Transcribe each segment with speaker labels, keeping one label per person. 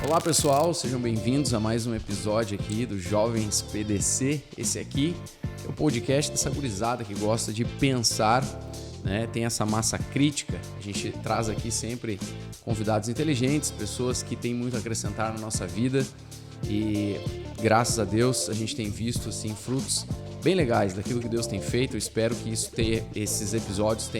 Speaker 1: Olá pessoal, sejam bem-vindos a mais um episódio aqui do Jovens PDC. Esse aqui é o podcast dessa gurizada que gosta de pensar, né? Tem essa massa crítica. A gente traz aqui sempre convidados inteligentes, pessoas que têm muito a acrescentar na nossa vida e graças a Deus a gente tem visto assim, frutos bem legais daquilo que Deus tem feito. Eu espero que esses episódios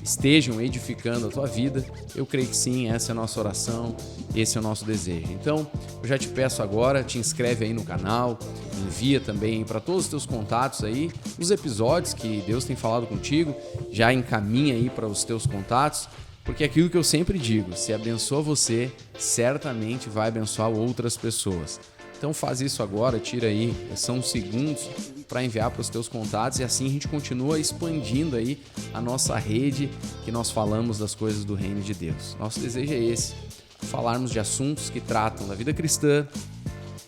Speaker 1: estejam edificando a tua vida. Eu creio que sim, essa é a nossa oração, esse é o nosso desejo. Então, eu já te peço agora, te inscreve aí no canal, envia também para todos os teus contatos aí os episódios que Deus tem falado contigo, já encaminha aí para os teus contatos, porque é aquilo que eu sempre digo, se abençoa você, certamente vai abençoar outras pessoas. Então faz isso agora, tira aí, são segundos para enviar para os teus contatos e assim a gente continua expandindo aí a nossa rede que nós falamos das coisas do reino de Deus. Nosso desejo é esse, falarmos de assuntos que tratam da vida cristã,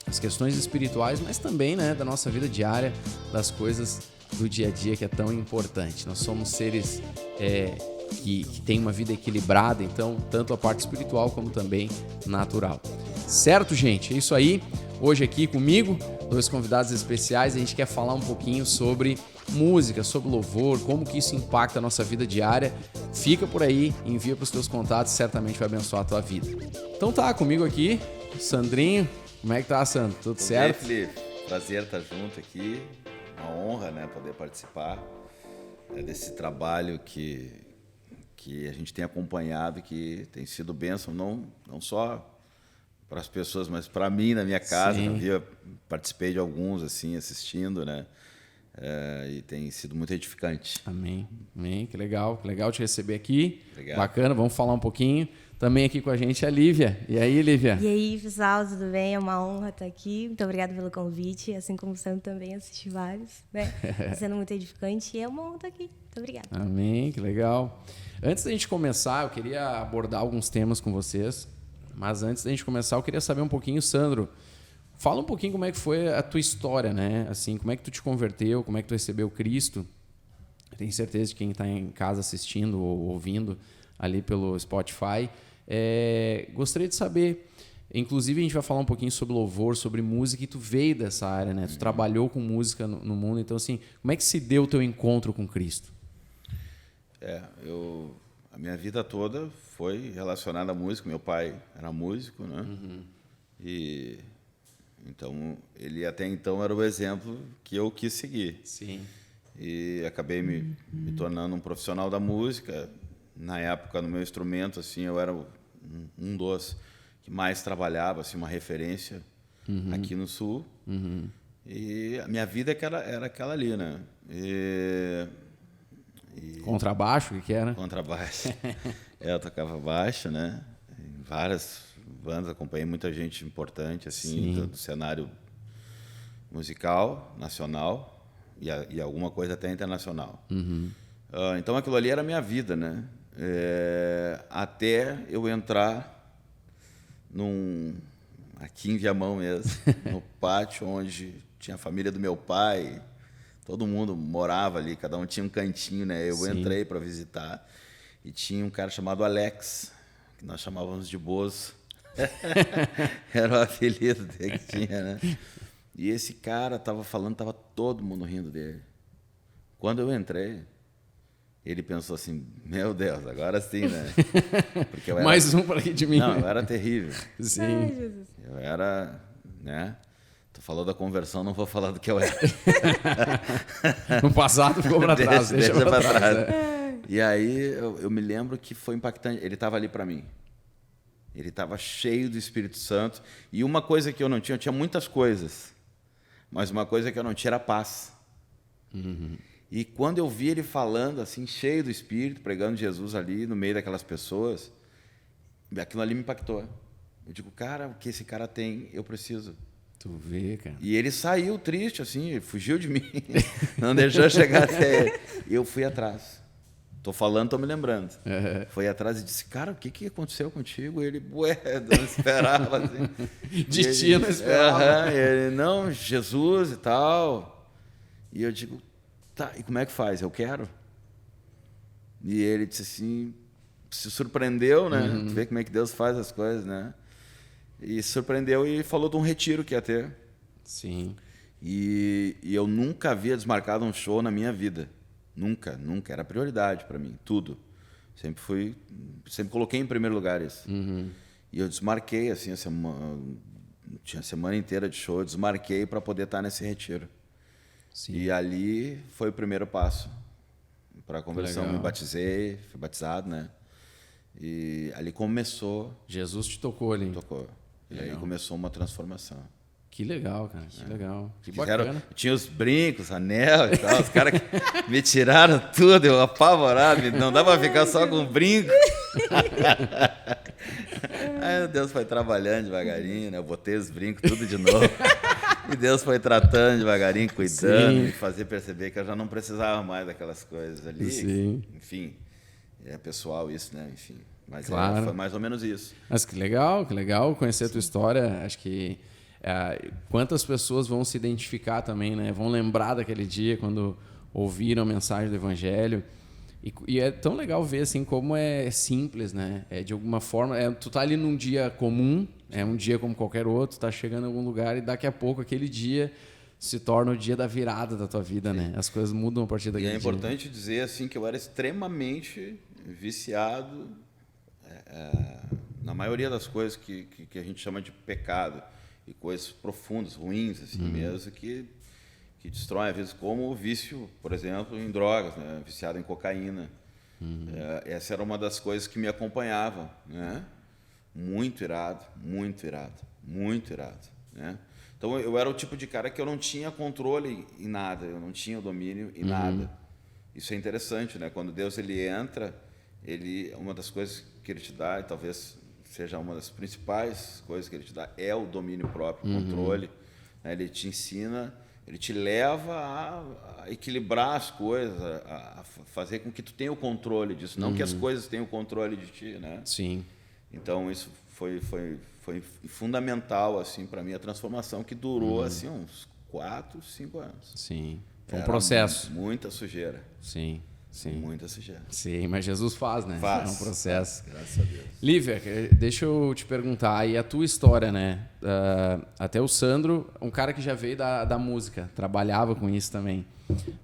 Speaker 1: as questões espirituais, mas também, né, da nossa vida diária, das coisas do dia a dia que é tão importante. Nós somos seres que têm uma vida equilibrada, então tanto a parte espiritual como também natural. Certo, gente? É isso aí. Hoje aqui comigo, dois convidados especiais, a gente quer falar um pouquinho sobre música, sobre louvor, como que isso impacta a nossa vida diária. Fica por aí, envia para os teus contatos, certamente vai abençoar a tua vida. Então tá, comigo aqui, Sandrinho. Como é que tá, Sandro? Tudo certo?
Speaker 2: Felipe, prazer estar junto aqui. Uma honra, né, poder participar desse trabalho que a gente tem acompanhado, que tem sido bênção, não só para as pessoas, mas para mim, na minha casa. Eu participei de alguns, assim, assistindo, né? E tem sido muito edificante.
Speaker 1: Amém. Que legal te receber aqui.
Speaker 2: Obrigado.
Speaker 1: Bacana, vamos falar um pouquinho. Também aqui com a gente a Lívia. E aí, Lívia?
Speaker 3: E aí, pessoal, tudo bem? É uma honra estar aqui. Muito obrigada pelo convite. Assim como o Sam também assisti vários, né? Está sendo muito edificante e é uma honra estar aqui. Muito obrigada.
Speaker 1: Amém, que legal. Antes da gente começar, eu queria abordar alguns temas com vocês. Mas antes da gente começar, eu queria saber um pouquinho, Sandro, fala um pouquinho como é que foi a tua história, né? Assim, como é que tu te converteu, como é que tu recebeu Cristo? Eu tenho certeza de quem está em casa assistindo ou ouvindo ali pelo Spotify. Gostaria de saber, inclusive a gente vai falar um pouquinho sobre louvor, sobre música, e tu veio dessa área, né? Tu trabalhou com música no mundo, então assim, como é que se deu o teu encontro com Cristo?
Speaker 2: A minha vida toda foi relacionada à música. Meu pai era músico, né? E então ele até então era o exemplo que eu quis seguir.
Speaker 1: Sim.
Speaker 2: E acabei me tornando um profissional da música. Na época, no meu instrumento, assim, eu era um dos que mais trabalhava, assim, uma referência aqui no Sul. E a minha vida era aquela ali, né?
Speaker 1: Contrabaixo, o que era?
Speaker 2: Contrabaixo. Eu tocava baixo, né? Em várias bandas, acompanhei muita gente importante, assim, do cenário musical, nacional e alguma coisa até internacional. Então aquilo ali era a minha vida, né? Até eu entrar aqui em Viamão mesmo, no pátio onde tinha a família do meu pai. Todo mundo morava ali, cada um tinha um cantinho, né? Eu entrei para visitar e tinha um cara chamado Alex, que nós chamávamos de Bozo. Era o apelido dele que tinha, né? E esse cara estava falando, estava todo mundo rindo dele. Quando eu entrei, ele pensou assim, meu Deus, agora sim, né? Porque eu era...
Speaker 1: Mais um para aqui de mim.
Speaker 2: Não, eu era terrível.
Speaker 1: Sim.
Speaker 3: Ai, Jesus.
Speaker 2: Eu era, né? Tu falou da conversão, não vou falar do que eu era.
Speaker 1: No passado ficou para trás, deixa para trás.
Speaker 2: E aí eu me lembro que foi impactante. Ele estava ali para mim. Ele estava cheio do Espírito Santo. E uma coisa que eu não tinha, eu tinha muitas coisas, mas uma coisa que eu não tinha era paz. E quando eu vi ele falando, assim, cheio do Espírito, pregando Jesus ali no meio daquelas pessoas, aquilo ali me impactou. Eu digo, cara, o que esse cara tem, eu preciso.
Speaker 1: Tu vê, cara.
Speaker 2: E ele saiu triste, assim, ele fugiu de mim, não deixou chegar até ele. E eu fui atrás. Tô falando, tô me lembrando. Foi atrás e disse, cara, o que aconteceu contigo? Ele, não esperava. Assim.
Speaker 1: De ti não esperava.
Speaker 2: Ele, não, Jesus e tal. E eu digo, tá, e como é que faz? Eu quero. E ele disse assim, se surpreendeu, né? Tu vê como é que Deus faz as coisas, né? E se surpreendeu e falou de um retiro que ia ter.
Speaker 1: Sim.
Speaker 2: E eu nunca havia desmarcado um show na minha vida. Nunca. Era prioridade para mim, tudo. Sempre coloquei em primeiro lugar isso. E eu desmarquei, assim, tinha a semana inteira de show, eu desmarquei para poder estar nesse retiro.
Speaker 1: Sim.
Speaker 2: E ali foi o primeiro passo para a conversão.
Speaker 1: Legal.
Speaker 2: Me batizei, fui batizado, né? E ali começou.
Speaker 1: Jesus te tocou ali.
Speaker 2: Tocou. E
Speaker 1: Legal.
Speaker 2: aí começou uma transformação.
Speaker 1: Que legal, cara. Que legal. Que
Speaker 2: Fizeram,
Speaker 1: bacana.
Speaker 2: tinha os brincos, anel e tal. Os caras me tiraram tudo, eu apavorado. Não dá pra ficar só com brinco. Aí Deus foi trabalhando devagarinho, né? Eu botei os brincos tudo de novo. E Deus foi tratando devagarinho, cuidando,
Speaker 1: Sim.
Speaker 2: e fazer perceber que eu já não precisava mais daquelas coisas ali.
Speaker 1: Sim.
Speaker 2: Enfim, é pessoal isso, né? Enfim, mas
Speaker 1: Claro.
Speaker 2: foi mais ou menos isso.
Speaker 1: Mas que legal conhecer a tua história. Acho que quantas pessoas vão se identificar também, né? Vão lembrar daquele dia quando ouviram a mensagem do Evangelho. E é tão legal ver assim como é simples, né? De alguma forma, tu tá ali num dia comum, é um dia como qualquer outro, tá chegando em algum lugar e daqui a pouco aquele dia se torna o dia da virada da tua vida, né? As coisas mudam a partir daquele
Speaker 2: E
Speaker 1: dia.
Speaker 2: é importante dizer assim que eu era extremamente viciado na maioria das coisas que a gente chama de pecado e coisas profundas, ruins assim mesmo, que destroem às vezes, como o vício, por exemplo, em drogas, né? Viciado em cocaína. Essa era uma das coisas que me acompanhava, né? Muito irado, né? Então eu era o tipo de cara que eu não tinha controle em nada, eu não tinha domínio em nada. Isso é interessante, né? Quando Deus ele entra, uma das coisas que ele te dá, e talvez seja uma das principais coisas que ele te dá, é o domínio próprio, o controle. Né? Ele te ensina, ele te leva a equilibrar as coisas, a fazer com que tu tenha o controle disso, não que as coisas tenham o controle de ti, né?
Speaker 1: Sim.
Speaker 2: Então isso foi fundamental assim para mim, a transformação que durou assim uns 4, 5 anos.
Speaker 1: Sim. Foi um
Speaker 2: Era
Speaker 1: processo.
Speaker 2: Muita sujeira.
Speaker 1: Sim.
Speaker 2: Muita sujeira.
Speaker 1: Sim, mas Jesus faz, né?
Speaker 2: Faz.
Speaker 1: É um processo.
Speaker 2: Graças a Deus.
Speaker 1: Lívia, deixa eu te perguntar, aí a tua história, né? Até o Sandro, um cara que já veio da música, trabalhava com isso também.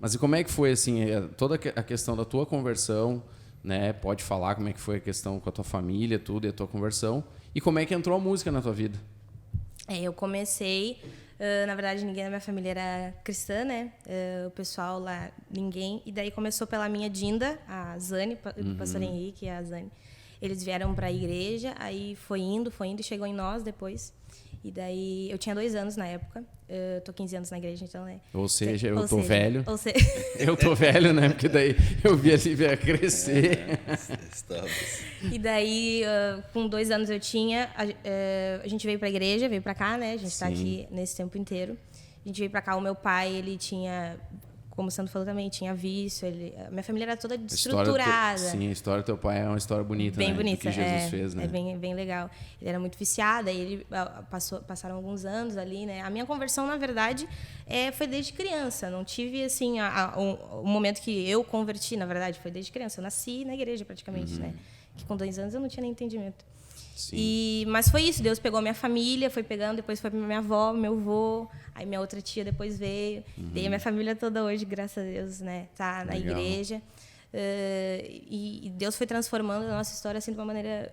Speaker 1: Mas e como é que foi, assim, toda a questão da tua conversão, né? Pode falar como é que foi a questão com a tua família, tudo, e a tua conversão. E como é que entrou a música na tua vida?
Speaker 3: Eu comecei... na verdade, ninguém na minha família era cristã, né? O pessoal lá, ninguém. E daí começou pela minha Dinda, a Zane, o pastor Henrique e a Zane. Eles vieram para a igreja, aí foi indo e chegou em nós depois. E daí, eu tinha 2 anos na época. Eu tô 15 anos na igreja, então, né?
Speaker 1: Ou seja, eu tô velho.
Speaker 3: Ou seja...
Speaker 1: Eu tô velho, né? Porque daí eu vi a Lívia crescer.
Speaker 2: Estamos.
Speaker 3: E daí, com 2 anos eu tinha, a gente veio para a igreja, veio para cá, né? A gente está aqui nesse tempo inteiro. A gente veio para cá, o meu pai, ele tinha, como o Sandro falou também, tinha vício. A minha família era toda desestruturada.
Speaker 1: Sim, a história do teu pai é uma história bonita,
Speaker 3: bem
Speaker 1: né?
Speaker 3: bonita,
Speaker 1: Do que Jesus fez, né?
Speaker 3: É bem legal. Ele era muito viciado, aí ele passaram alguns anos ali, né? A minha conversão, na verdade, foi desde criança. Não tive, assim, o momento que eu converti, na verdade, foi desde criança. Eu nasci na igreja, praticamente, né? Que com 2 anos eu não tinha nem entendimento.
Speaker 1: Sim.
Speaker 3: Mas foi isso, Deus pegou a minha família, foi pegando, depois foi minha avó, meu avô, aí minha outra tia depois veio. Daí a minha família toda hoje, graças a Deus, né, tá na
Speaker 1: Legal.
Speaker 3: igreja. E Deus foi transformando a nossa história assim de uma maneira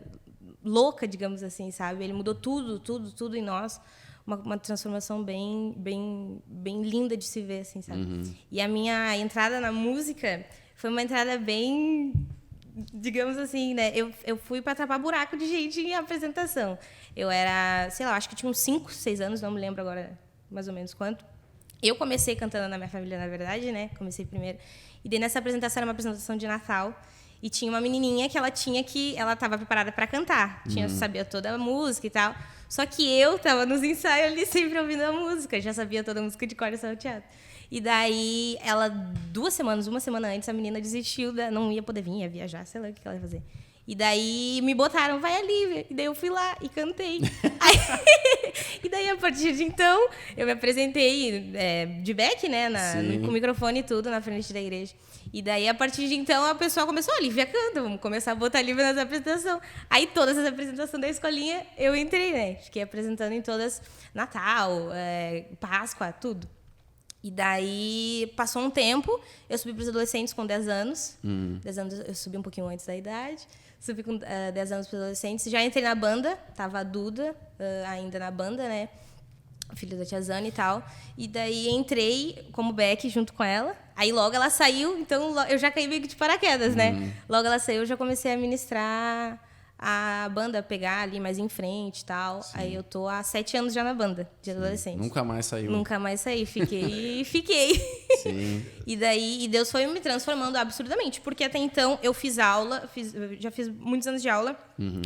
Speaker 3: louca, digamos assim, sabe? Ele mudou tudo em nós. Uma transformação bem linda de se ver, assim, sabe? E a minha entrada na música foi uma entrada bem... digamos assim, né? Eu fui para tapar buraco de gente em apresentação. Eu era, sei lá, acho que tinha uns 5, 6 anos, não me lembro agora mais ou menos quanto. Eu comecei cantando na minha família, na verdade, né? Comecei primeiro. E daí nessa apresentação era uma apresentação de Natal. E tinha uma menininha que ela estava preparada para cantar. Sabia toda a música e tal. Só que eu estava nos ensaios ali sempre ouvindo a música. Já sabia toda a música de cor e salteado. E daí, uma semana antes, a menina desistiu, não ia poder vir, ia viajar, sei lá o que ela ia fazer. E daí, me botaram, vai ali. E daí, eu fui lá e cantei. E daí, a partir de então, eu me apresentei de back, né? Com o microfone e tudo, na frente da igreja. E daí, a partir de então, a pessoa começou, a Lívia canta, vamos começar a botar a Lívia nas apresentações. Aí, todas as apresentações da escolinha, eu entrei, né? Fiquei apresentando em todas, Natal, Páscoa, tudo. E daí, passou um tempo, eu subi para os adolescentes com 10 anos. 10 anos, eu subi um pouquinho antes da idade. Subi com 10 anos para os adolescentes. Já entrei na banda, tava a Duda ainda na banda, né? Filha da tia Zana e tal. E daí entrei como back junto com ela. Aí logo ela saiu, então eu já caí meio que de paraquedas, né? Logo ela saiu, eu já comecei a ministrar a banda, pegar ali mais em frente e tal. Sim. Aí eu tô há 7 anos já na banda de adolescentes.
Speaker 1: Nunca mais saiu.
Speaker 3: Nunca mais saí, fiquei.
Speaker 1: Sim.
Speaker 3: E Deus foi me transformando absurdamente, porque até então eu fiz aula, já fiz muitos anos de aula,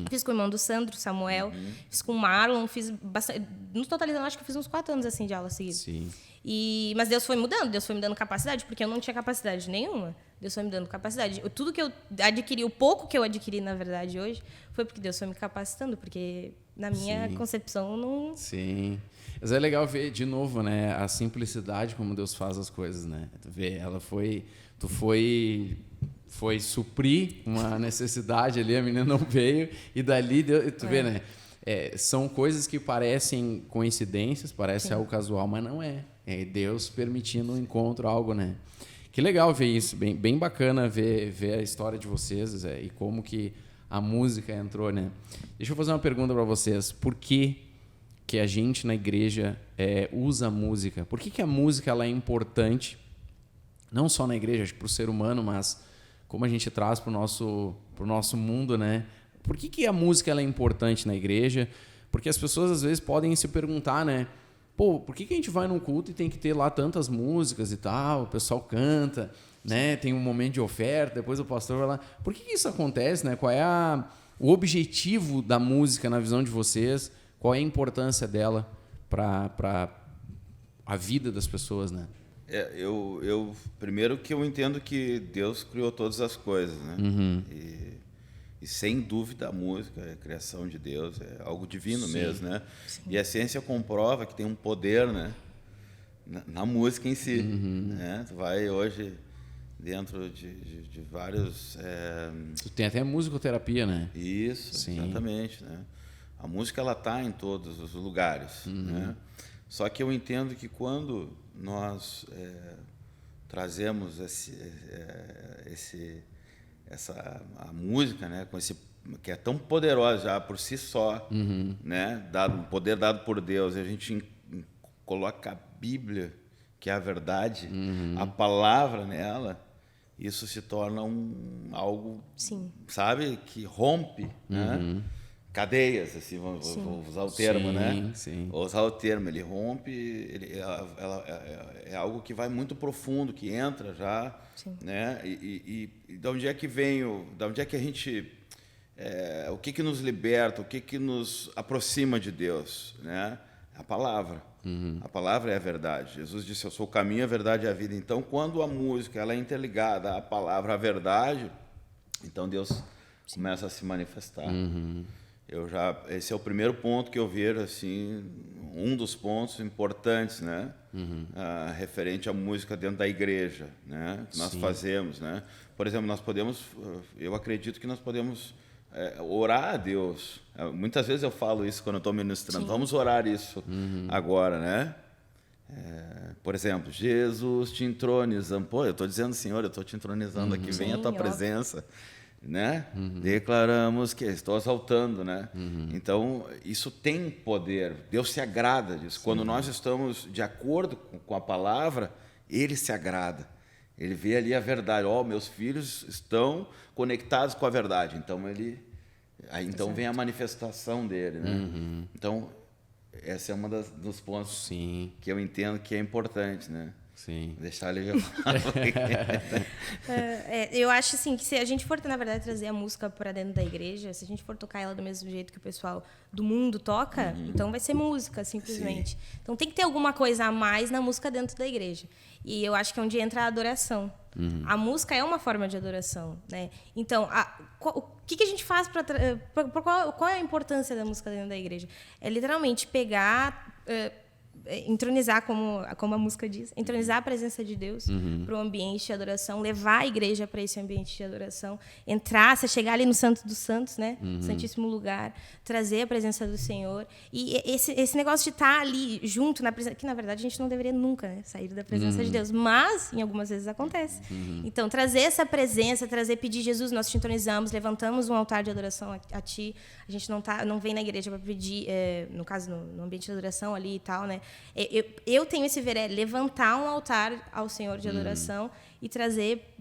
Speaker 3: fiz com o irmão do Sandro, Samuel, fiz com o Marlon, fiz bastante, no totalizando acho que eu fiz uns 4 anos assim de aula seguida.
Speaker 1: Sim.
Speaker 3: Mas Deus foi me dando capacidade, porque eu não tinha capacidade nenhuma. Deus foi me dando capacidade. Tudo que eu adquiri, o pouco que eu adquiri, na verdade, hoje, foi porque Deus foi me capacitando, porque na minha concepção não...
Speaker 1: Sim. Mas é legal ver, de novo, né, a simplicidade como Deus faz as coisas, né? Tu vê, tu foi suprir uma necessidade ali, a menina não veio, e dali, tu vê, né? São coisas que parecem coincidências, parece algo casual, mas não é. É Deus permitindo um encontro, algo, né? Que legal ver isso, bem bacana ver a história de vocês e como que a música entrou, né? Deixa eu fazer uma pergunta para vocês. Por que a gente na igreja usa a música? Por que a música ela é importante, não só na igreja, acho que para o ser humano, mas como a gente traz para o nosso mundo, né? Por que a música ela é importante na igreja? Porque as pessoas às vezes podem se perguntar, né? Pô, por que a gente vai num culto e tem que ter lá tantas músicas e tal? O pessoal canta, né? Tem um momento de oferta, depois o pastor vai lá. Por que isso acontece, né? Qual é o objetivo da música na visão de vocês? Qual é a importância dela para a vida das pessoas, né?
Speaker 2: Eu primeiro que eu entendo que Deus criou todas as coisas, né? E sem dúvida a música é a criação de Deus, é algo divino mesmo, né? Sim. E a ciência comprova que tem um poder, né? Na música em si, né? Tu vai hoje dentro de vários...
Speaker 1: Tu tem até musicoterapia, né?
Speaker 2: Isso, sim. Exatamente, né? A música ela está em todos os lugares, né? Só que eu entendo que quando nós trazemos a música, né, com que é tão poderosa já por si só, né, poder dado por Deus, e a gente coloca a Bíblia, que é a verdade, a palavra nela, isso se torna algo, sabe, que rompe, né? Cadeias, assim, vou usar o termo, né?
Speaker 1: Sim.
Speaker 2: Vou usar o termo, ele rompe, é algo que vai muito profundo, que entra já, né? E de onde é que vem, de onde é que a gente, o que nos liberta, o que nos aproxima de Deus, né? A palavra. A palavra é a verdade. Jesus disse: eu sou o caminho, a verdade e a vida. Então, quando a música ela é interligada à palavra, à verdade, então Deus começa a se manifestar. Esse é o primeiro ponto que eu vejo, assim, um dos pontos importantes, né? Referente à música dentro da igreja, né? Que nós fazemos, né? Por exemplo, eu acredito que nós podemos orar a Deus. Muitas vezes eu falo isso quando eu estou ministrando. Vamos orar isso agora, né? Por exemplo, Jesus te entronizando. Pô, eu estou dizendo, Senhor, eu estou te entronizando aqui, vem a tua presença. Né? Declaramos que estou exaltando, né? Então isso tem poder. Deus se agrada disso. Quando nós estamos de acordo com a palavra, Ele se agrada. Ele vê ali a verdade. Meus filhos estão conectados com a verdade. Então então vem a manifestação dele, né? Então essa é uma dos pontos que eu entendo que é importante, né?
Speaker 1: Sim.
Speaker 2: Deixar ele falar.
Speaker 3: Eu acho assim que se a gente for, na verdade, trazer a música para dentro da igreja, se a gente for tocar ela do mesmo jeito que o pessoal do mundo toca, então vai ser música, simplesmente. Então tem que ter alguma coisa a mais na música dentro da igreja. E eu acho que é onde entra a adoração. A música é uma forma de adoração, né? Então, o que a gente faz qual é a importância da música dentro da igreja? É literalmente pegar... entronizar, como a música diz, entronizar a presença de Deus para o ambiente de adoração, levar a igreja para esse ambiente de adoração, entrar, você chegar ali no Santo dos Santos, né? Santíssimo lugar, trazer a presença do Senhor. E esse negócio de estar ali junto, na presença, que na verdade a gente não deveria nunca, né, sair da presença de Deus, mas em algumas vezes acontece. Então, trazer essa presença, pedir, Jesus, nós te entronizamos, levantamos um altar de adoração a Ti, a gente não vem na igreja para pedir, no caso, no ambiente de adoração ali e tal, né? Eu tenho esse levantar um altar ao Senhor de adoração e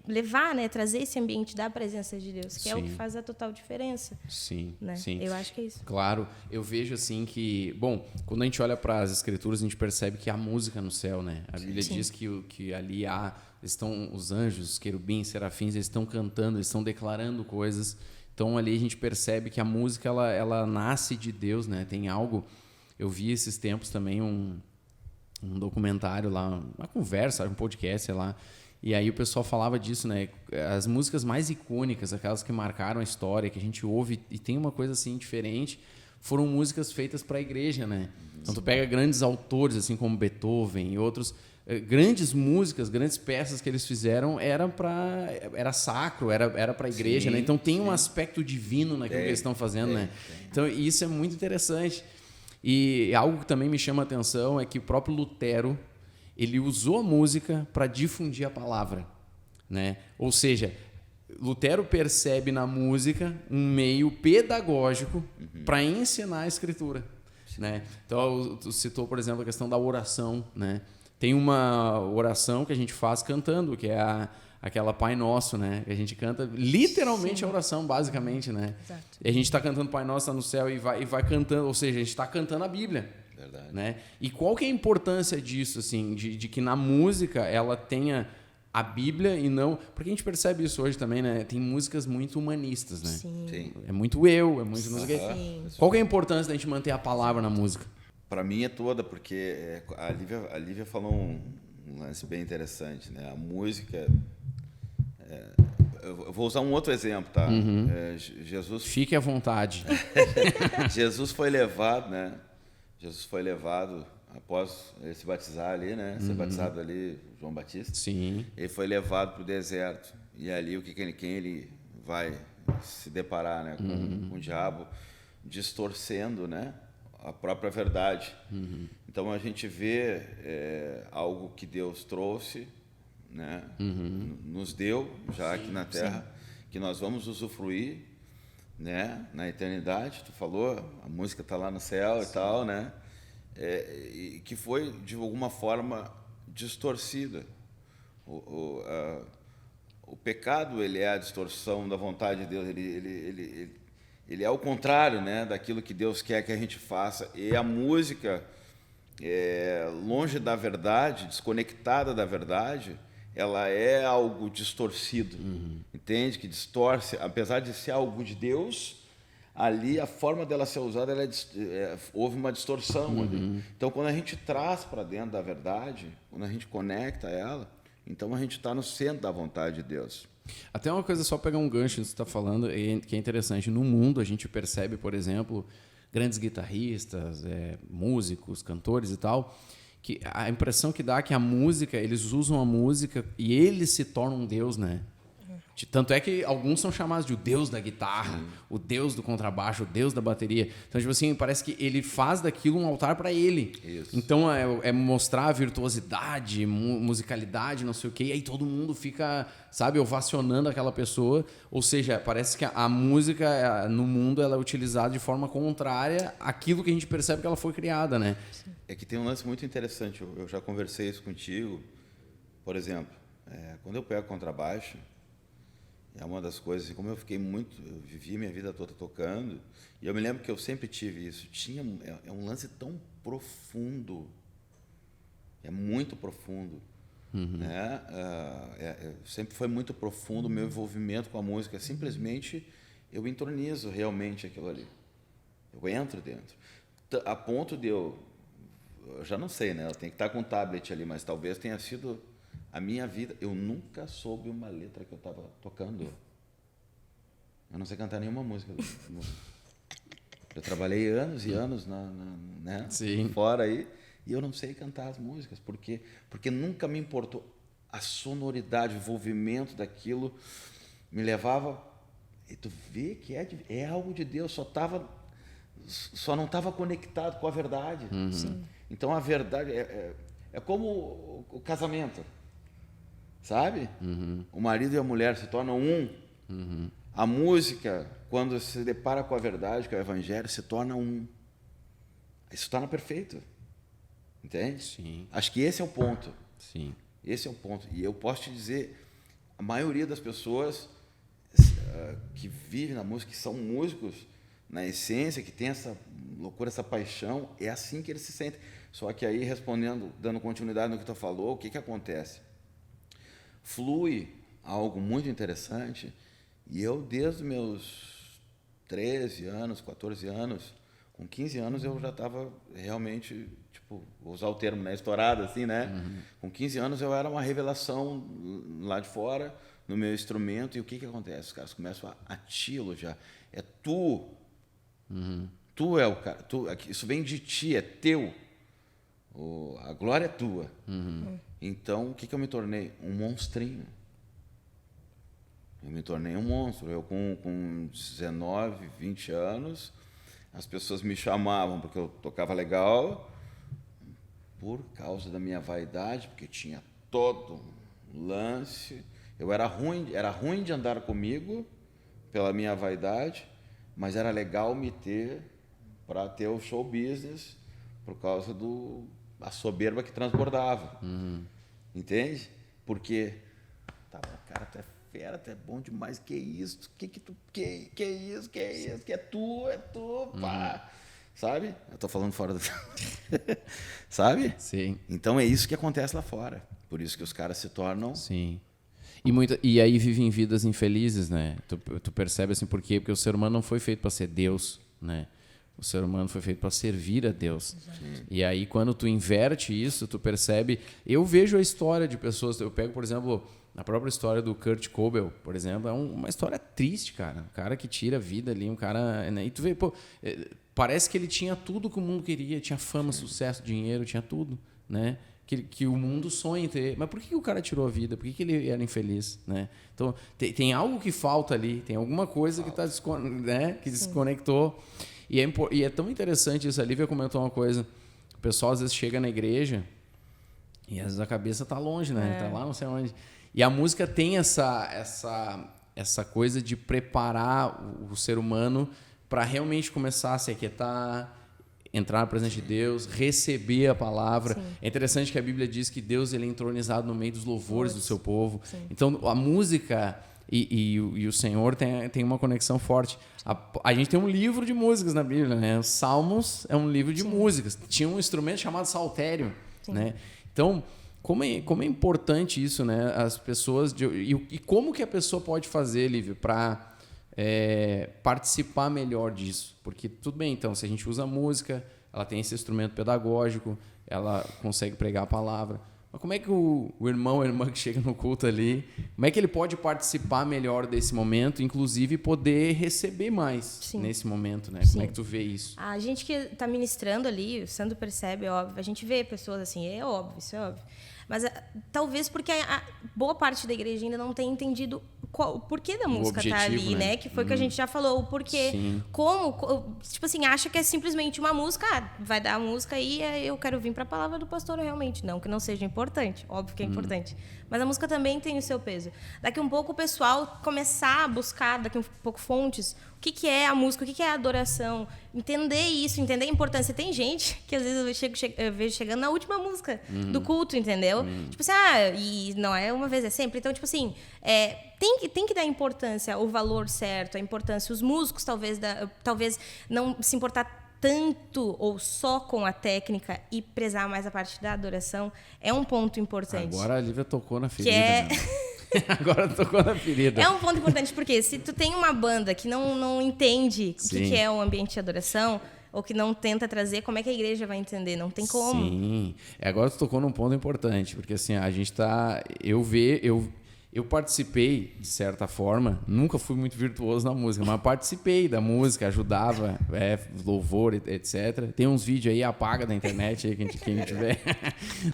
Speaker 3: levar esse ambiente da presença de Deus, que é o que faz a total diferença.
Speaker 1: Sim,
Speaker 3: né?
Speaker 1: sim.
Speaker 3: Eu acho que é isso.
Speaker 1: Claro, eu vejo assim que, bom, quando a gente olha para as escrituras, a gente percebe que há música no céu, né? A Bíblia diz que ali estão os anjos, os querubins, serafins, eles estão cantando, eles estão declarando coisas. Então ali a gente percebe que a música ela nasce de Deus, né? Tem algo. Eu vi esses tempos também um documentário lá, uma conversa, um podcast, sei lá, e aí o pessoal falava disso, né? As músicas mais icônicas, aquelas que marcaram a história, que a gente ouve e tem uma coisa assim diferente, foram músicas feitas para a igreja, né? Então tu pega grandes autores, assim como Beethoven e outros, grandes músicas, grandes peças que eles fizeram era sacro, era para a igreja, né? Então tem um aspecto divino naquilo que eles estão fazendo, né? Então isso é muito interessante. E algo que também me chama a atenção é que o próprio Lutero, ele usou a música para difundir a palavra, né? Ou seja, Lutero percebe na música um meio pedagógico para ensinar a escritura, né? Então, tu citou, por exemplo, a questão da oração, né? Tem uma oração que a gente faz cantando, que é aquela Pai Nosso, né? Que a gente canta literalmente a oração, basicamente, né? Exato. E a gente está cantando Pai Nosso está no céu e vai cantando, ou seja, a gente está cantando a Bíblia.
Speaker 2: Verdade.
Speaker 1: Né? E qual que é a importância disso, assim, de que na música ela tenha a Bíblia e não... Porque a gente percebe isso hoje também, né? Tem músicas muito humanistas, né?
Speaker 3: Sim.
Speaker 1: É muito é muito... Não sei o quê. Qual que é a importância da gente manter a palavra na música?
Speaker 2: Para mim é toda, porque a Lívia falou um lance bem interessante, né? A música... eu vou usar um outro exemplo, tá? Jesus...
Speaker 1: Fique à vontade.
Speaker 2: Jesus foi levado, né? Jesus foi levado após ele se batizar ali, né? Ser batizado ali, João Batista.
Speaker 1: Sim.
Speaker 2: Ele foi levado para o deserto. E ali quem ele vai se deparar, né? Com o diabo distorcendo, né? A própria verdade. Então a gente vê algo que Deus trouxe, né? Nos deu já aqui na Terra, que nós vamos usufruir, né? Na eternidade. Tu falou, a música está lá no céu e tal, né? E que foi de alguma forma distorcida. O pecado, ele é a distorção da vontade de Deus, ele é o contrário, né, daquilo que Deus quer que a gente faça. E a música, longe da verdade, desconectada da verdade, ela é algo distorcido, entende? Que distorce, apesar de ser algo de Deus, ali a forma dela ser usada, houve uma distorsão ali. Então, quando a gente traz para dentro da verdade, quando a gente conecta ela, então a gente está no centro da vontade de Deus.
Speaker 1: Até uma coisa, só pegar um gancho que você está falando, que é interessante. No mundo, a gente percebe, por exemplo, grandes guitarristas, músicos, cantores e tal, que a impressão que dá é que a música, eles usam a música e eles se tornam um Deus, né? Tanto é que alguns são chamados de o Deus da guitarra, o Deus do contrabaixo, o Deus da bateria. Então, tipo assim, parece que ele faz daquilo um altar para ele. Isso. Então, é mostrar a virtuosidade, musicalidade, não sei o quê, e aí todo mundo fica, sabe, ovacionando aquela pessoa. Ou seja, parece que a música no mundo ela é utilizada de forma contrária àquilo que a gente percebe que ela foi criada, né?
Speaker 2: É que tem um lance muito interessante, eu já conversei isso contigo. Por exemplo, quando eu pego contrabaixo, é uma das coisas, assim, como eu vivi minha vida toda tocando, e eu me lembro que eu sempre tive isso, é um lance tão profundo, é muito profundo, né? Sempre foi muito profundo o meu envolvimento com a música, simplesmente eu entronizo realmente aquilo ali, eu entro dentro, a ponto de eu já não sei, né? Eu tenho que estar com um tablet ali, mas talvez tenha sido A minha vida, eu nunca soube uma letra que eu estava tocando. Eu não sei cantar nenhuma música. Eu trabalhei anos e anos né? Fora aí, e eu não sei cantar as músicas. Porque nunca me importou. A sonoridade, o envolvimento daquilo me levava... E tu vê que é algo de Deus, só não estava conectado com a verdade.
Speaker 3: Sim.
Speaker 2: Então, a verdade é como o casamento, sabe? O marido e a mulher se tornam um. A música, quando se depara com a verdade, que é o evangelho, se torna um. Isso se torna perfeito. Entende?
Speaker 1: Sim.
Speaker 2: Acho que esse é o ponto.
Speaker 1: Sim.
Speaker 2: Esse é o ponto. E eu posso te dizer, a maioria das pessoas que vivem na música, que são músicos, na essência, que tem essa loucura, essa paixão, é assim que eles se sentem. Só que aí, respondendo, dando continuidade no que tu falou, o que acontece? Flui algo muito interessante, e eu, desde meus 13 anos, 14 anos, com 15 anos, eu já estava realmente, tipo, vou usar o termo, né, estourado assim, né? Com 15 anos, eu era uma revelação lá de fora, no meu instrumento, e o que acontece? Os caras começam a te elogiar. É tu. Tu é o cara. Isso vem de ti, é teu. A glória é tua. Então, o que eu me tornei? Um monstrinho. Eu me tornei um monstro. Eu, com 19, 20 anos, as pessoas me chamavam porque eu tocava legal, por causa da minha vaidade, porque tinha todo um lance. Eu era ruim de andar comigo pela minha vaidade, mas era legal me ter para ter o show business por causa da soberba que transbordava. Entende? Porque cara, tu é fera, tu é bom demais, que isso? Que é isso? Que é tu, pá. Sabe? Eu tô falando fora do... Sabe?
Speaker 1: Sim.
Speaker 2: Então é isso que acontece lá fora. Por isso que os caras se tornam...
Speaker 1: Sim. E aí vivem vidas infelizes, né? Tu percebe assim por quê? Porque o ser humano não foi feito para ser Deus, né? O ser humano foi feito para servir a Deus. E aí quando tu inverte isso, tu percebe... Eu vejo a história de pessoas... Eu pego, por exemplo, a própria história do Kurt Cobain, por exemplo. É uma história triste, cara. Um cara que tira a vida ali, um cara... Né? E tu vê, pô... Parece que ele tinha tudo que o mundo queria. Tinha fama, sucesso, dinheiro, tinha tudo, né? Que o mundo sonha em ter. Mas por que o cara tirou a vida? Por que ele era infeliz? Né? Então, tem algo que falta ali. Tem alguma coisa que, que desconectou. E é tão interessante isso. A Lívia comentou uma coisa. O pessoal, às vezes, chega na igreja e, às vezes, a cabeça está longe, né? Está lá não sei onde. E a música tem essa coisa de preparar o ser humano para realmente começar a se aquietar, entrar na presença de Deus, receber a palavra. Sim. É interessante que a Bíblia diz que Deus ele é entronizado no meio dos louvores do seu povo. Sim. Então, a música e o Senhor tem uma conexão forte. A gente tem um livro de músicas na Bíblia, né? Os Salmos é um livro de músicas. Tinha um instrumento chamado saltério, né? Então, como é importante isso, né? As pessoas... E como que a pessoa pode fazer, Lívia, para... participar melhor disso, porque tudo bem, então, se a gente usa a música, ela tem esse instrumento pedagógico, ela consegue pregar a palavra, mas como é que o irmão ou a irmã que chega no culto ali, como é que ele pode participar melhor desse momento, inclusive poder receber mais nesse momento, né? Como é que tu vê isso?
Speaker 3: A gente que está ministrando ali, o Sandro percebe, é óbvio, a gente vê pessoas assim, é óbvio, isso é óbvio, mas talvez porque a boa parte da igreja ainda não tem entendido o porquê da música tá ali, né? Que foi o que a gente já falou, o porquê. Sim. Como, tipo assim, acha que é simplesmente uma música, vai dar a música e eu quero vir para a palavra do pastor realmente. Não que não seja importante, óbvio que é importante. Mas a música também tem o seu peso. Daqui um pouco o pessoal começar a buscar, daqui um pouco fontes, o que é a música, o que é a adoração, entender isso, entender a importância. Tem gente que às vezes eu vejo chegando na última música do culto, entendeu? Tipo assim, e não é uma vez, é sempre. Então, tipo assim, tem que dar importância, o valor certo, a importância. Os músicos talvez não se importar tanto ou só com a técnica e prezar mais a parte da adoração é um ponto importante.
Speaker 1: Agora a Lívia tocou na ferida. Agora tocou na ferida.
Speaker 3: É um ponto importante, porque se tu tem uma banda que não entende o que é um ambiente de adoração, ou que não tenta trazer, como é que a igreja vai entender? Não tem como.
Speaker 1: Sim. Agora tu tocou num ponto importante, porque assim, a gente tá... Eu participei, de certa forma, nunca fui muito virtuoso na música, mas participei da música, ajudava, louvor, etc. Tem uns vídeos aí, apaga da internet, aí, quem tiver,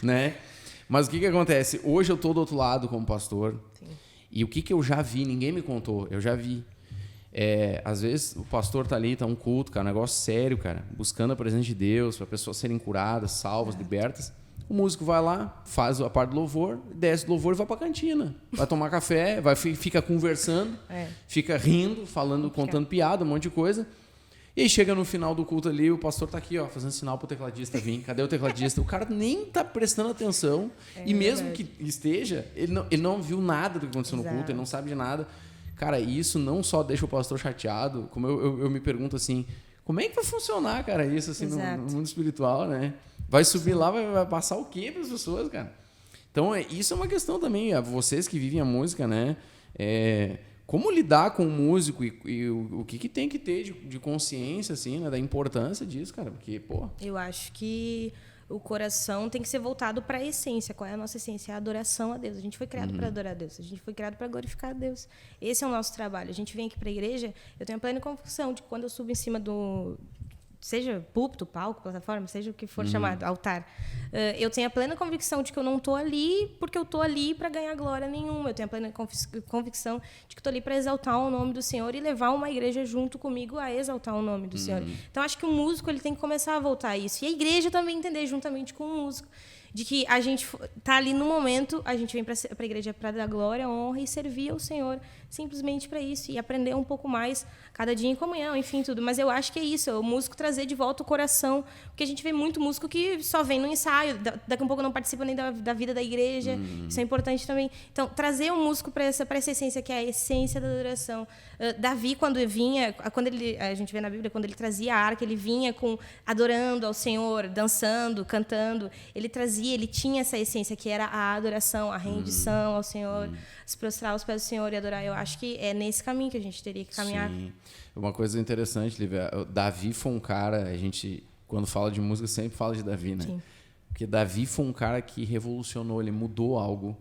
Speaker 1: né? Mas o que acontece? Hoje eu tô do outro lado como pastor. Sim. E o que eu já vi, ninguém me contou, eu já vi. Às vezes o pastor tá ali, tá um culto, cara, um negócio sério, cara, buscando a presença de Deus, para pessoas serem curadas, salvas, libertas. O músico vai lá, faz a parte do louvor, desce do louvor e vai pra cantina. Vai tomar café, fica conversando, fica rindo, falando, contando piada, um monte de coisa. E aí chega no final do culto ali, o pastor tá aqui, ó, fazendo sinal pro tecladista vir. Cadê o tecladista? O cara nem tá prestando atenção. E mesmo que esteja, ele não viu nada do que aconteceu no culto, ele não sabe de nada. Cara, isso não só deixa o pastor chateado, como eu me pergunto assim, como é que vai funcionar, cara, isso assim no mundo espiritual, né? Vai subir lá, vai passar o quê para as pessoas, cara? Então, isso é uma questão também, vocês que vivem a música, né? Como lidar com o músico e o que tem que ter de consciência, assim, né? Da importância disso, cara, porque, pô...
Speaker 3: Eu acho que o coração tem que ser voltado para a essência. Qual é a nossa essência? É a adoração a Deus. A gente foi criado para adorar a Deus. A gente foi criado para glorificar a Deus. Esse é o nosso trabalho. A gente vem aqui para a igreja, eu tenho a plena convicção de que quando eu subo em cima do... seja púlpito, palco, plataforma, seja o que for chamado, altar. Eu tenho a plena convicção de que eu não estou ali porque eu estou ali para ganhar glória nenhuma. Eu tenho a plena convicção de que estou ali para exaltar o nome do Senhor e levar uma igreja junto comigo a exaltar o nome do Senhor. Então, acho que o músico ele tem que começar a voltar a isso. E a igreja também entender, juntamente com o músico, de que a gente está ali no momento, a gente vem para a igreja para dar glória, honra e servir ao Senhor, simplesmente para isso, e aprender um pouco mais cada dia em comunhão, enfim, tudo. Mas eu acho que é isso, o músico trazer de volta o coração, porque a gente vê muito músico que só vem no ensaio, daqui a pouco não participa nem da vida da igreja, isso é importante também. Então, trazer o músico para essa essência, que é a essência da adoração. Davi, quando vinha, a gente vê na Bíblia, quando ele trazia a arca, ele vinha adorando ao Senhor, dançando, cantando, ele tinha essa essência que era a adoração, a rendição ao Senhor, se prostrar aos pés do Senhor e adorar. Eu acho que é nesse caminho que a gente teria que caminhar.
Speaker 1: Sim. Uma coisa interessante, Lívia, Davi foi um cara, a gente, quando fala de música, sempre fala de Davi, né? Sim. Porque Davi foi um cara que revolucionou, ele mudou algo,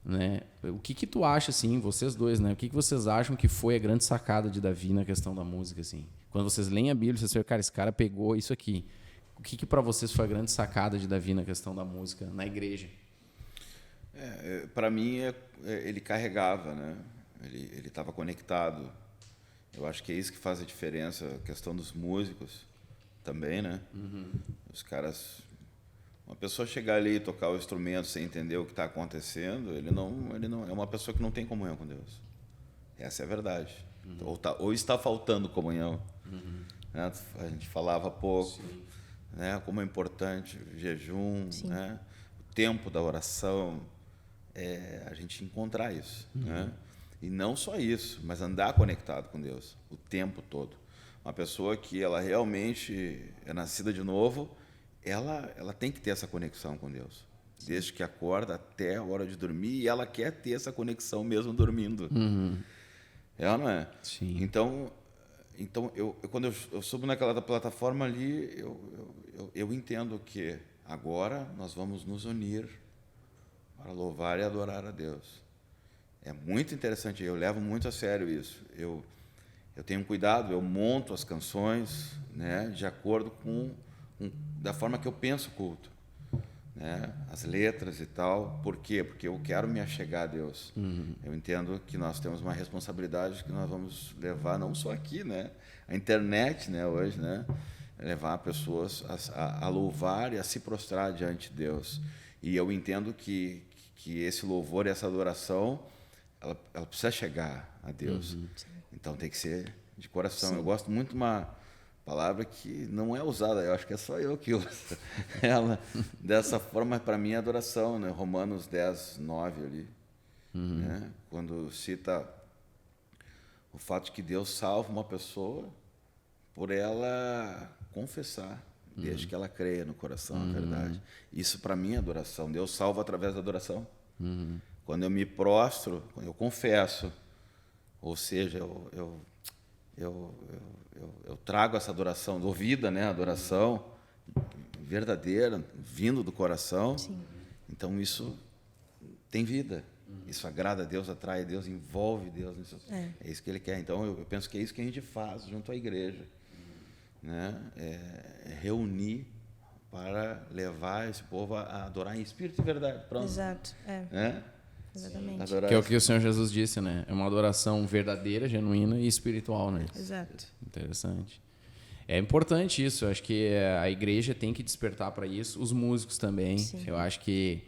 Speaker 1: né? O que tu acha, assim, vocês dois, né? O que vocês acham que foi a grande sacada de Davi na questão da música, assim? Quando vocês leem a Bíblia, vocês veem, cara, esse cara pegou isso aqui. O que para vocês foi a grande sacada de Davi na questão da música, na igreja?
Speaker 2: Para mim, ele carregava, né? Ele estava conectado. Eu acho que é isso que faz a diferença, a questão dos músicos também, né? Os caras... Uma pessoa chegar ali e tocar o instrumento sem entender o que está acontecendo, ele não é uma pessoa que não tem comunhão com Deus. Essa é a verdade. Ou está faltando comunhão. Né? A gente falava há pouco... Sim. Né, como é importante o jejum, né, o tempo da oração, a gente encontrar isso. Né? E não só isso, mas andar conectado com Deus o tempo todo. Uma pessoa que ela realmente é nascida de novo, ela tem que ter essa conexão com Deus. Sim. Desde que acorda até a hora de dormir, e ela quer ter essa conexão mesmo dormindo. É, não é?
Speaker 1: Sim.
Speaker 2: Então quando eu subo naquela plataforma ali, eu entendo que agora nós vamos nos unir para louvar e adorar a Deus. É muito interessante, eu levo muito a sério isso. Eu tenho cuidado, eu monto as canções, né, de acordo com da forma que eu penso o culto. Né, as letras e tal. Por quê? Porque eu quero me achegar a Deus. Eu entendo que nós temos uma responsabilidade que nós vamos levar não só aqui, né, a internet, né, hoje, né, levar pessoas a louvar e a se prostrar diante de Deus. E eu entendo que esse louvor e essa adoração ela precisa chegar a Deus. Então tem que ser de coração. Sim. Eu gosto muito de uma palavra que não é usada, eu acho que é só eu que uso ela dessa forma. Para mim é adoração, né? Romanos 10, 9 ali, né? Quando cita o fato de que Deus salva uma pessoa por ela confessar, desde que ela creia no coração, na verdade. Isso para mim é adoração. Deus salva através da adoração. Quando eu me prostro, quando eu confesso, ou seja, eu trago essa adoração, ouvida, né? Adoração verdadeira, vindo do coração.
Speaker 3: Sim.
Speaker 2: Então, isso tem vida. Isso agrada a Deus, atrai a Deus, envolve Deus. É isso que Ele quer. Então, eu penso que é isso que a gente faz junto à igreja. Né? É reunir para levar esse povo a adorar em espírito e verdade. Pronto.
Speaker 3: Exato.
Speaker 2: Né?
Speaker 3: Exatamente.
Speaker 2: Adorar
Speaker 1: Que é o que o Senhor Jesus disse, né? É uma adoração verdadeira, genuína e espiritual, né?
Speaker 3: Exato.
Speaker 1: Interessante. É importante isso. Eu acho que a igreja tem que despertar para isso. Os músicos também.
Speaker 3: Sim.
Speaker 1: Eu acho que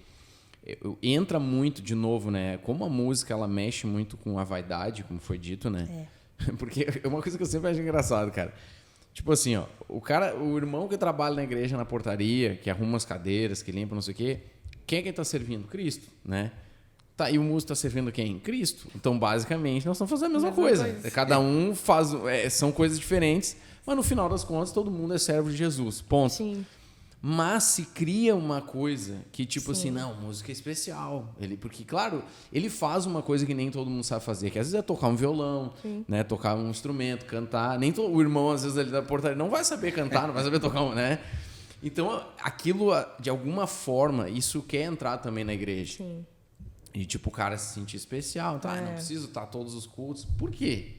Speaker 1: entra muito de novo, né? Como a música ela mexe muito com a vaidade, como foi dito, né? Porque é uma coisa que eu sempre acho engraçado, cara. Tipo assim, ó, o irmão que trabalha na igreja, na portaria, que arruma as cadeiras, que limpa, não sei o quê, quem é que está servindo? Cristo, né? Tá, e o músico está servindo quem? Cristo. Então, basicamente, nós estamos fazendo a mesma coisa. Cada um faz... são coisas diferentes, mas no final das contas, todo mundo é servo de Jesus. Ponto.
Speaker 3: Sim.
Speaker 1: Mas se cria uma coisa que, tipo
Speaker 3: Sim.
Speaker 1: assim, não, música é especial. Porque, claro, ele faz uma coisa que nem todo mundo sabe fazer, que às vezes é tocar um violão, né? Tocar um instrumento, cantar. Nem o irmão, às vezes, ali da portaria não vai saber cantar, não vai saber tocar um, né? Então, aquilo, de alguma forma, isso quer entrar também na igreja.
Speaker 3: Sim.
Speaker 1: E, tipo, o cara se sentir especial. Tá? Não preciso estar todos os cultos. Por quê?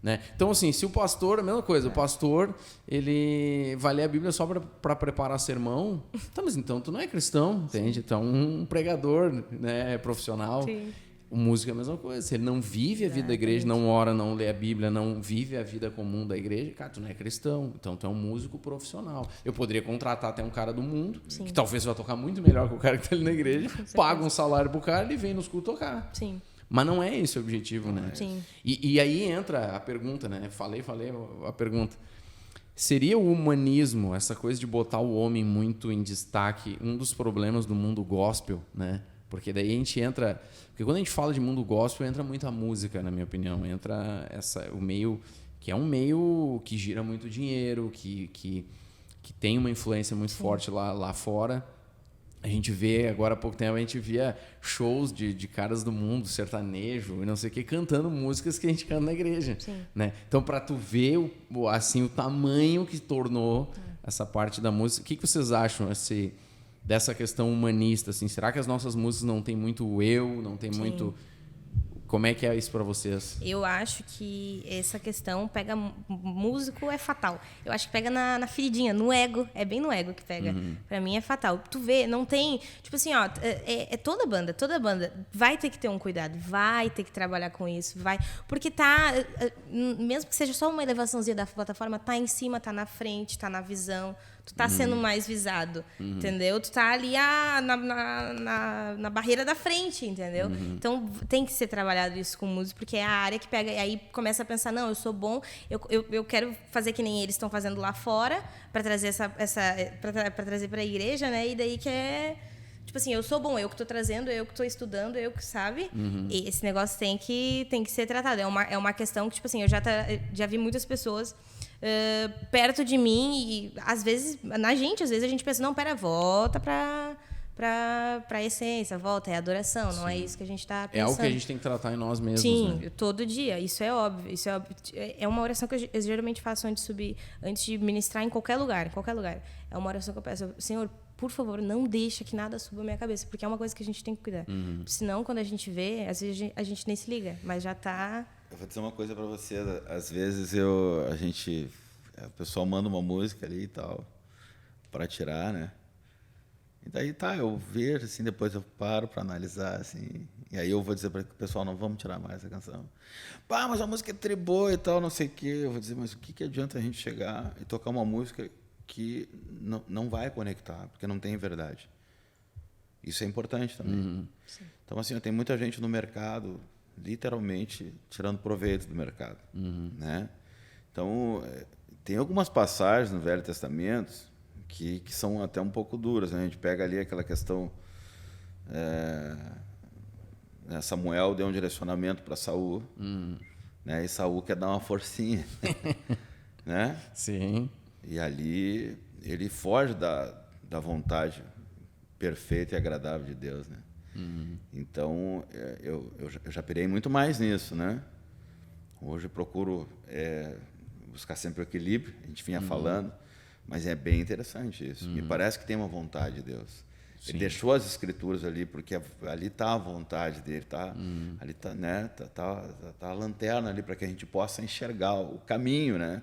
Speaker 1: Né? Então, assim, se o pastor... A mesma coisa. O pastor, ele vai ler a Bíblia só para preparar sermão. Tá, mas então tu não é cristão, entende? Tu é um pregador, né, profissional.
Speaker 3: Sim.
Speaker 1: O músico é a mesma coisa. Se ele não vive a vida da igreja, não ora, não lê a Bíblia, não vive a vida comum da igreja, cara, tu não é cristão. Então, tu é um músico profissional. Eu poderia contratar até um cara do mundo, que talvez vai tocar muito melhor que o cara que está ali na igreja, paga um salário pro cara e ele vem nos cultos tocar.
Speaker 3: Sim.
Speaker 1: Mas não é esse o objetivo, né?
Speaker 3: Sim.
Speaker 1: E aí entra a pergunta, né? Falei a pergunta. Seria o humanismo, essa coisa de botar o homem muito em destaque, um dos problemas do mundo gospel, né? Porque daí a gente entra... Porque quando a gente fala de mundo gospel, entra muita música, na minha opinião. Entra o meio... Que é um meio que gira muito dinheiro, que tem uma influência muito forte lá fora. A gente vê, agora há pouco tempo, a gente via shows de caras do mundo, sertanejo e não sei o que, cantando músicas que a gente canta na igreja. Né? Então, para tu ver assim, o tamanho que tornou essa parte da música, o que vocês acham dessa questão humanista? Assim? Será que as nossas músicas não tem muito eu, não tem muito... Como é que é isso para vocês?
Speaker 3: Eu acho que essa questão pega... Músico é fatal. Eu acho que pega na feridinha, no ego. É bem no ego que pega. Pra mim é fatal. Tu vê, não tem... Tipo assim, ó, toda banda vai ter que ter um cuidado, vai ter que trabalhar com isso, vai... Porque tá... Mesmo que seja só uma elevaçãozinha da plataforma, tá em cima, tá na frente, tá na visão... Tu tá sendo mais visado, entendeu? Tu tá ali na barreira da frente, entendeu? Então, tem que ser trabalhado isso com música, porque é a área que pega... E aí começa a pensar, não, eu sou bom, eu quero fazer que nem eles estão fazendo lá fora, para trazer para trazer para a igreja, né? E daí que é... Tipo assim, eu sou bom, eu que estou trazendo, eu que estou estudando, eu que sabe. E esse negócio tem que ser tratado. É uma questão que, tipo assim, eu já vi muitas pessoas... perto de mim e às vezes às vezes a gente pensa, não, volta pra essência, volta, é adoração, não é isso que a gente está pensando.
Speaker 1: É algo que a gente tem que tratar em nós mesmos.
Speaker 3: Sim,
Speaker 1: né?
Speaker 3: Todo dia, isso é óbvio, é uma oração que eu geralmente faço antes de ministrar em qualquer lugar, é uma oração que eu peço, Senhor, por favor, não deixa que nada suba a minha cabeça, porque é uma coisa que a gente tem que cuidar, senão quando a gente vê, às vezes a gente nem se liga, mas já está...
Speaker 2: Eu vou dizer uma coisa para você. Às vezes o pessoal manda uma música ali e tal para tirar, né? E daí eu vejo assim, depois eu paro para analisar assim. E aí eu vou dizer para o pessoal, não vamos tirar mais essa canção. Pá, mas a música é tribô e tal, não sei o quê. Eu vou dizer, mas o que adianta a gente chegar e tocar uma música que não vai conectar, porque não tem verdade. Isso é importante também. Então assim, tem muita gente no mercado literalmente tirando proveito do mercado, né? Então, tem algumas passagens no Velho Testamento que são até um pouco duras, né? A gente pega ali aquela questão... Samuel deu um direcionamento para Saul, né? E Saul quer dar uma forcinha, né?
Speaker 1: Sim.
Speaker 2: E ali ele foge da vontade perfeita e agradável de Deus, né? Então, eu já pirei muito mais nisso, né? Hoje eu procuro buscar sempre o equilíbrio, a gente vinha falando, mas é bem interessante isso. Me parece que tem uma vontade de Deus.
Speaker 1: Sim.
Speaker 2: Ele deixou as escrituras ali, porque ali está a vontade dele, tá? Ali está, né? Tá a lanterna ali para que a gente possa enxergar o caminho, né?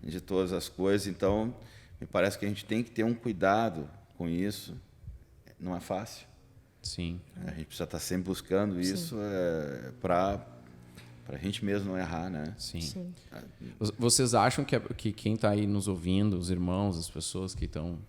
Speaker 2: De todas as coisas. Então, me parece que a gente tem que ter um cuidado com isso. Não é fácil.
Speaker 1: Sim.
Speaker 2: A gente precisa estar sempre buscando isso para a gente mesmo não errar, né?
Speaker 1: Sim. Vocês acham que quem está aí nos ouvindo, os irmãos, as pessoas que estão...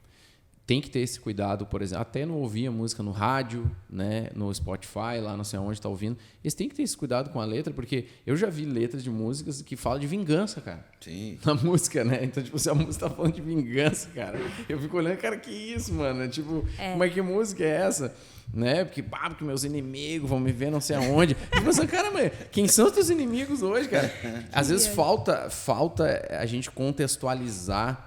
Speaker 1: Tem que ter esse cuidado, por exemplo, até não ouvir a música no rádio, né, no Spotify, lá não sei onde está ouvindo. Eles têm que ter esse cuidado com a letra, porque eu já vi letras de músicas que falam de vingança, cara.
Speaker 2: Sim.
Speaker 1: Na música, né? Então, tipo, se a música está falando de vingança, cara, eu fico olhando, cara, que isso, mano? Tipo, como é que música é essa? Né? Porque meus inimigos vão me ver não sei aonde. Eu pensando, cara, mas quem são os teus inimigos hoje, cara? Às vezes falta a gente contextualizar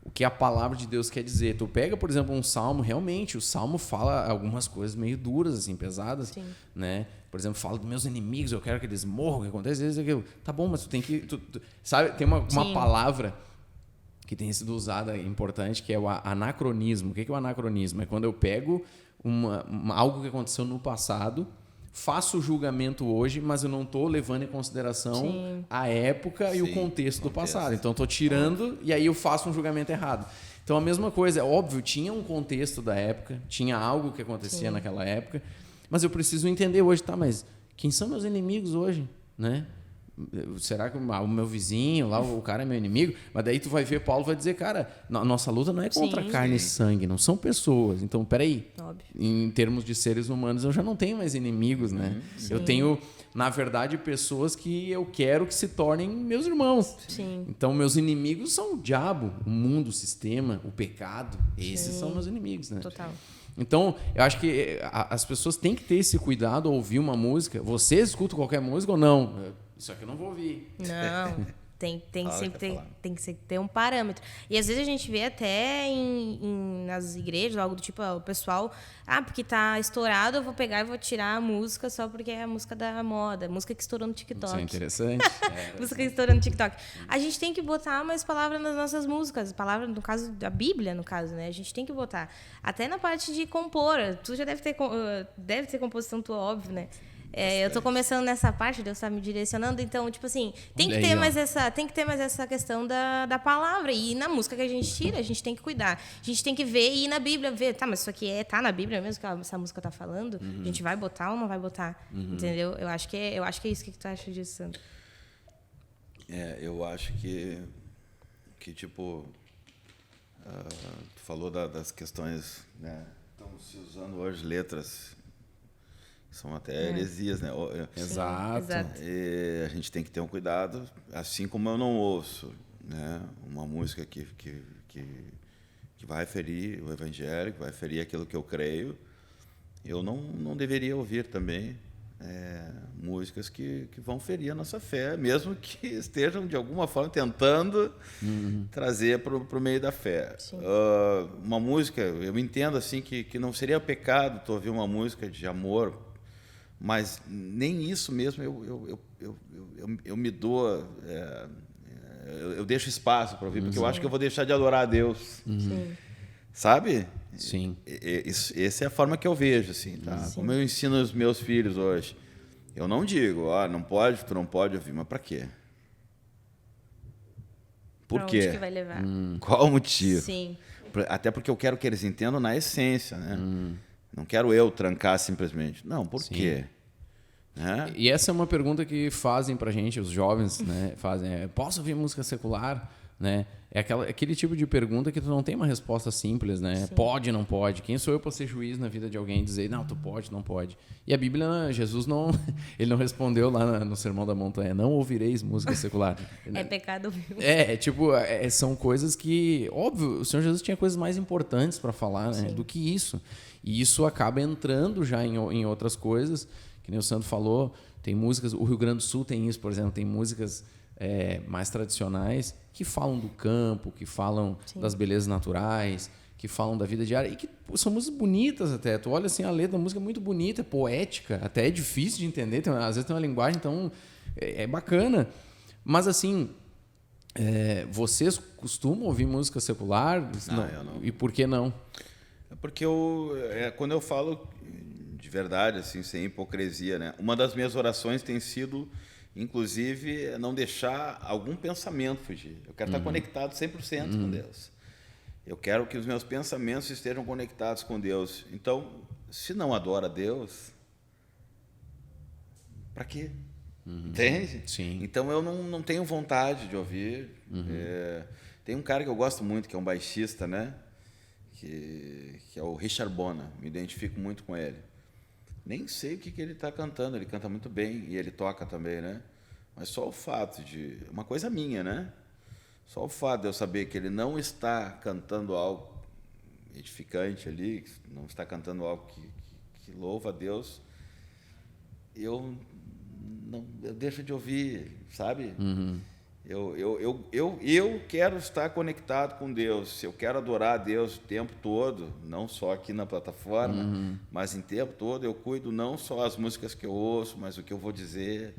Speaker 1: o que a palavra de Deus quer dizer. Tu pega, por exemplo, um salmo, realmente, o salmo fala algumas coisas meio duras, assim, pesadas, né? Por exemplo, fala dos meus inimigos, eu quero que eles morram, o que acontece? Tá bom, mas tu tem que... sabe, tem uma palavra que tem sido usada importante, que é o anacronismo. O que é o anacronismo? É quando eu pego algo que aconteceu no passado, faço o julgamento hoje, mas eu não estou levando em consideração a época e o contexto do passado. Então, estou tirando e aí eu faço um julgamento errado. Então, a mesma coisa, é óbvio, tinha um contexto da época, tinha algo que acontecia naquela época, mas eu preciso entender hoje, tá, mas quem são meus inimigos hoje, né? Será que o meu vizinho, lá o cara é meu inimigo? Mas daí tu vai ver, Paulo vai dizer, cara, nossa luta não é contra carne e sangue, não são pessoas. Então, peraí, em termos de seres humanos, eu já não tenho mais inimigos, né? Eu tenho, na verdade, pessoas que eu quero que se tornem meus irmãos. Então, meus inimigos são o diabo, o mundo, o sistema, o pecado. Esses são meus inimigos, né?
Speaker 3: Total.
Speaker 1: Então, eu acho que as pessoas têm que ter esse cuidado ao ouvir uma música. Vocês escutam qualquer música ou não? Isso aqui eu não vou ouvir.
Speaker 3: Não, tem que ter um parâmetro. E às vezes a gente vê até nas igrejas, algo do tipo, o pessoal, porque tá estourado, eu vou pegar e vou tirar a música só porque é a música da moda, música que estourou no TikTok.
Speaker 1: Isso é interessante.
Speaker 3: Música que estourou no TikTok. A gente tem que botar mais palavras nas nossas músicas, palavra no caso da Bíblia, no caso, né? A gente tem que botar. Até na parte de compor, tu já deve ter composição tua, óbvio, né? Eu tô começando nessa parte, Deus tá me direcionando, então, tipo assim, tem que ter mais essa questão da palavra. E na música que a gente tira, a gente tem que cuidar. A gente tem que ver e ir na Bíblia, ver, tá, mas isso aqui tá na Bíblia mesmo que essa música tá falando? A gente vai botar ou não vai botar? Entendeu? Eu acho que é isso. O que tu acha disso, Sandro?
Speaker 2: Eu acho que tipo, tu falou das questões, né? Estão se usando hoje letras são até heresias, né?
Speaker 1: Exato.
Speaker 2: E a gente tem que ter um cuidado, assim como eu não ouço, né, uma música que vai ferir o evangelho, que vai ferir aquilo que eu creio, eu não deveria ouvir também músicas que vão ferir a nossa fé, mesmo que estejam, de alguma forma, tentando trazer para o meio da fé. Uma música, eu entendo assim que não seria pecado tu ouvir uma música de amor, mas nem isso mesmo eu me dou, eu deixo espaço para ouvir, porque eu acho que eu vou deixar de adorar a Deus. Sabe?
Speaker 1: Sim.
Speaker 2: Essa é a forma que eu vejo, assim, tá? Como eu ensino os meus filhos hoje. Eu não digo, tu não pode ouvir, mas para quê? Por quê?
Speaker 3: Onde que vai levar?
Speaker 2: Qual o motivo?
Speaker 3: Sim.
Speaker 2: Até porque eu quero que eles entendam na essência, né? Não quero eu trancar simplesmente. Não, por quê?
Speaker 1: E essa é uma pergunta que fazem pra gente, os jovens, né? Fazem, posso ouvir música secular? Né? É aquele tipo de pergunta que tu não tem uma resposta simples, né? Pode, não pode. Quem sou eu para ser juiz na vida de alguém e dizer, não, tu pode, não pode. E a Bíblia, Jesus não, ele não respondeu lá no Sermão da Montanha, não ouvireis música secular.
Speaker 3: É pecado ouvir.
Speaker 1: São coisas que, óbvio, o Senhor Jesus tinha coisas mais importantes para falar, né, do que isso. E isso acaba entrando já em outras coisas, que nem o Sandro falou, tem músicas, o Rio Grande do Sul tem isso, por exemplo, tem músicas mais tradicionais que falam do campo, que falam das belezas naturais, que falam da vida diária e que são músicas bonitas até. Tu olha assim, a letra da música é muito bonita, é poética, até é difícil de entender, às vezes tem uma linguagem, então é bacana. Mas assim, Vocês costumam ouvir música secular?
Speaker 2: Não, eu não.
Speaker 1: E por que não?
Speaker 2: É porque quando eu falo de verdade, assim, sem hipocrisia, né? Uma das minhas orações tem sido, inclusive, não deixar algum pensamento fugir. Eu quero estar conectado 100% com Deus. Eu quero que os meus pensamentos estejam conectados com Deus. Então, se não adora a Deus, para quê? Entende?
Speaker 1: Sim.
Speaker 2: Então eu não tenho vontade de ouvir. Tem um cara que eu gosto muito, que é um baixista, né? Que é o Richard Bona. Me identifico muito com ele. Nem sei o que ele está cantando. Ele canta muito bem e ele toca também, né? Mas só o fato de... Uma coisa minha, né? Só o fato de eu saber que ele não está cantando algo edificante ali, não está cantando algo que louva a Deus, eu deixo de ouvir, sabe? Eu quero estar conectado com Deus. Eu quero adorar a Deus o tempo todo, não só aqui na plataforma, mas em tempo todo eu cuido não só as músicas que eu ouço, mas o que eu vou dizer,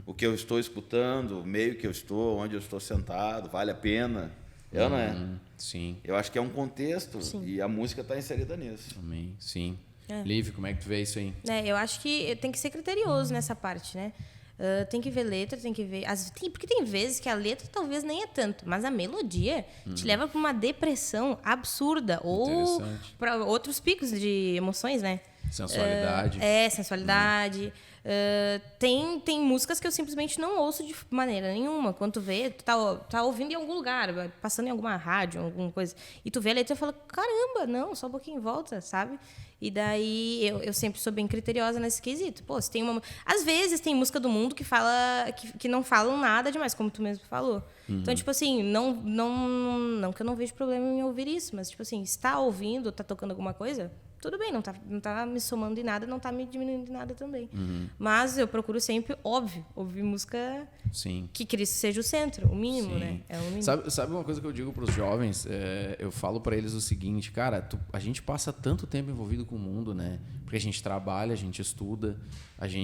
Speaker 2: o que eu estou escutando, o meio que eu estou, onde eu estou sentado, vale a pena. Não é?
Speaker 1: Sim.
Speaker 2: Eu acho que é um contexto e a música está inserida nisso.
Speaker 1: Amém. Sim. Lívia, como é que tu vê isso aí?
Speaker 3: Eu acho que tem que ser criterioso nessa parte, né? Tem que ver letra, tem que ver... Porque tem vezes que a letra talvez nem é tanto, mas a melodia te leva para uma depressão absurda ou para outros picos de emoções, né?
Speaker 1: Sensualidade.
Speaker 3: Sensualidade. Tem músicas que eu simplesmente não ouço de maneira nenhuma. Quando tu vê, tu tá ouvindo em algum lugar, passando em alguma rádio, alguma coisa, e tu vê a letra e fala, caramba, não, só um pouquinho em volta, sabe? E daí eu sempre sou bem criteriosa nesse quesito. Pô, se tem às vezes tem música do mundo que não falam nada demais, como tu mesmo falou. Então, tipo assim, não que eu não vejo problema em ouvir isso, mas tipo assim, se tá ouvindo, tá tocando alguma coisa, tudo bem, não tá me somando em nada, não tá me diminuindo em nada também. Mas eu procuro sempre, óbvio, ouvir música que Cristo seja o centro, o mínimo, né? É o mínimo.
Speaker 1: Sabe uma coisa que eu digo para os jovens? Eu falo para eles o seguinte, cara, a gente passa tanto tempo envolvido com o mundo, né? Porque a gente trabalha, a gente estuda,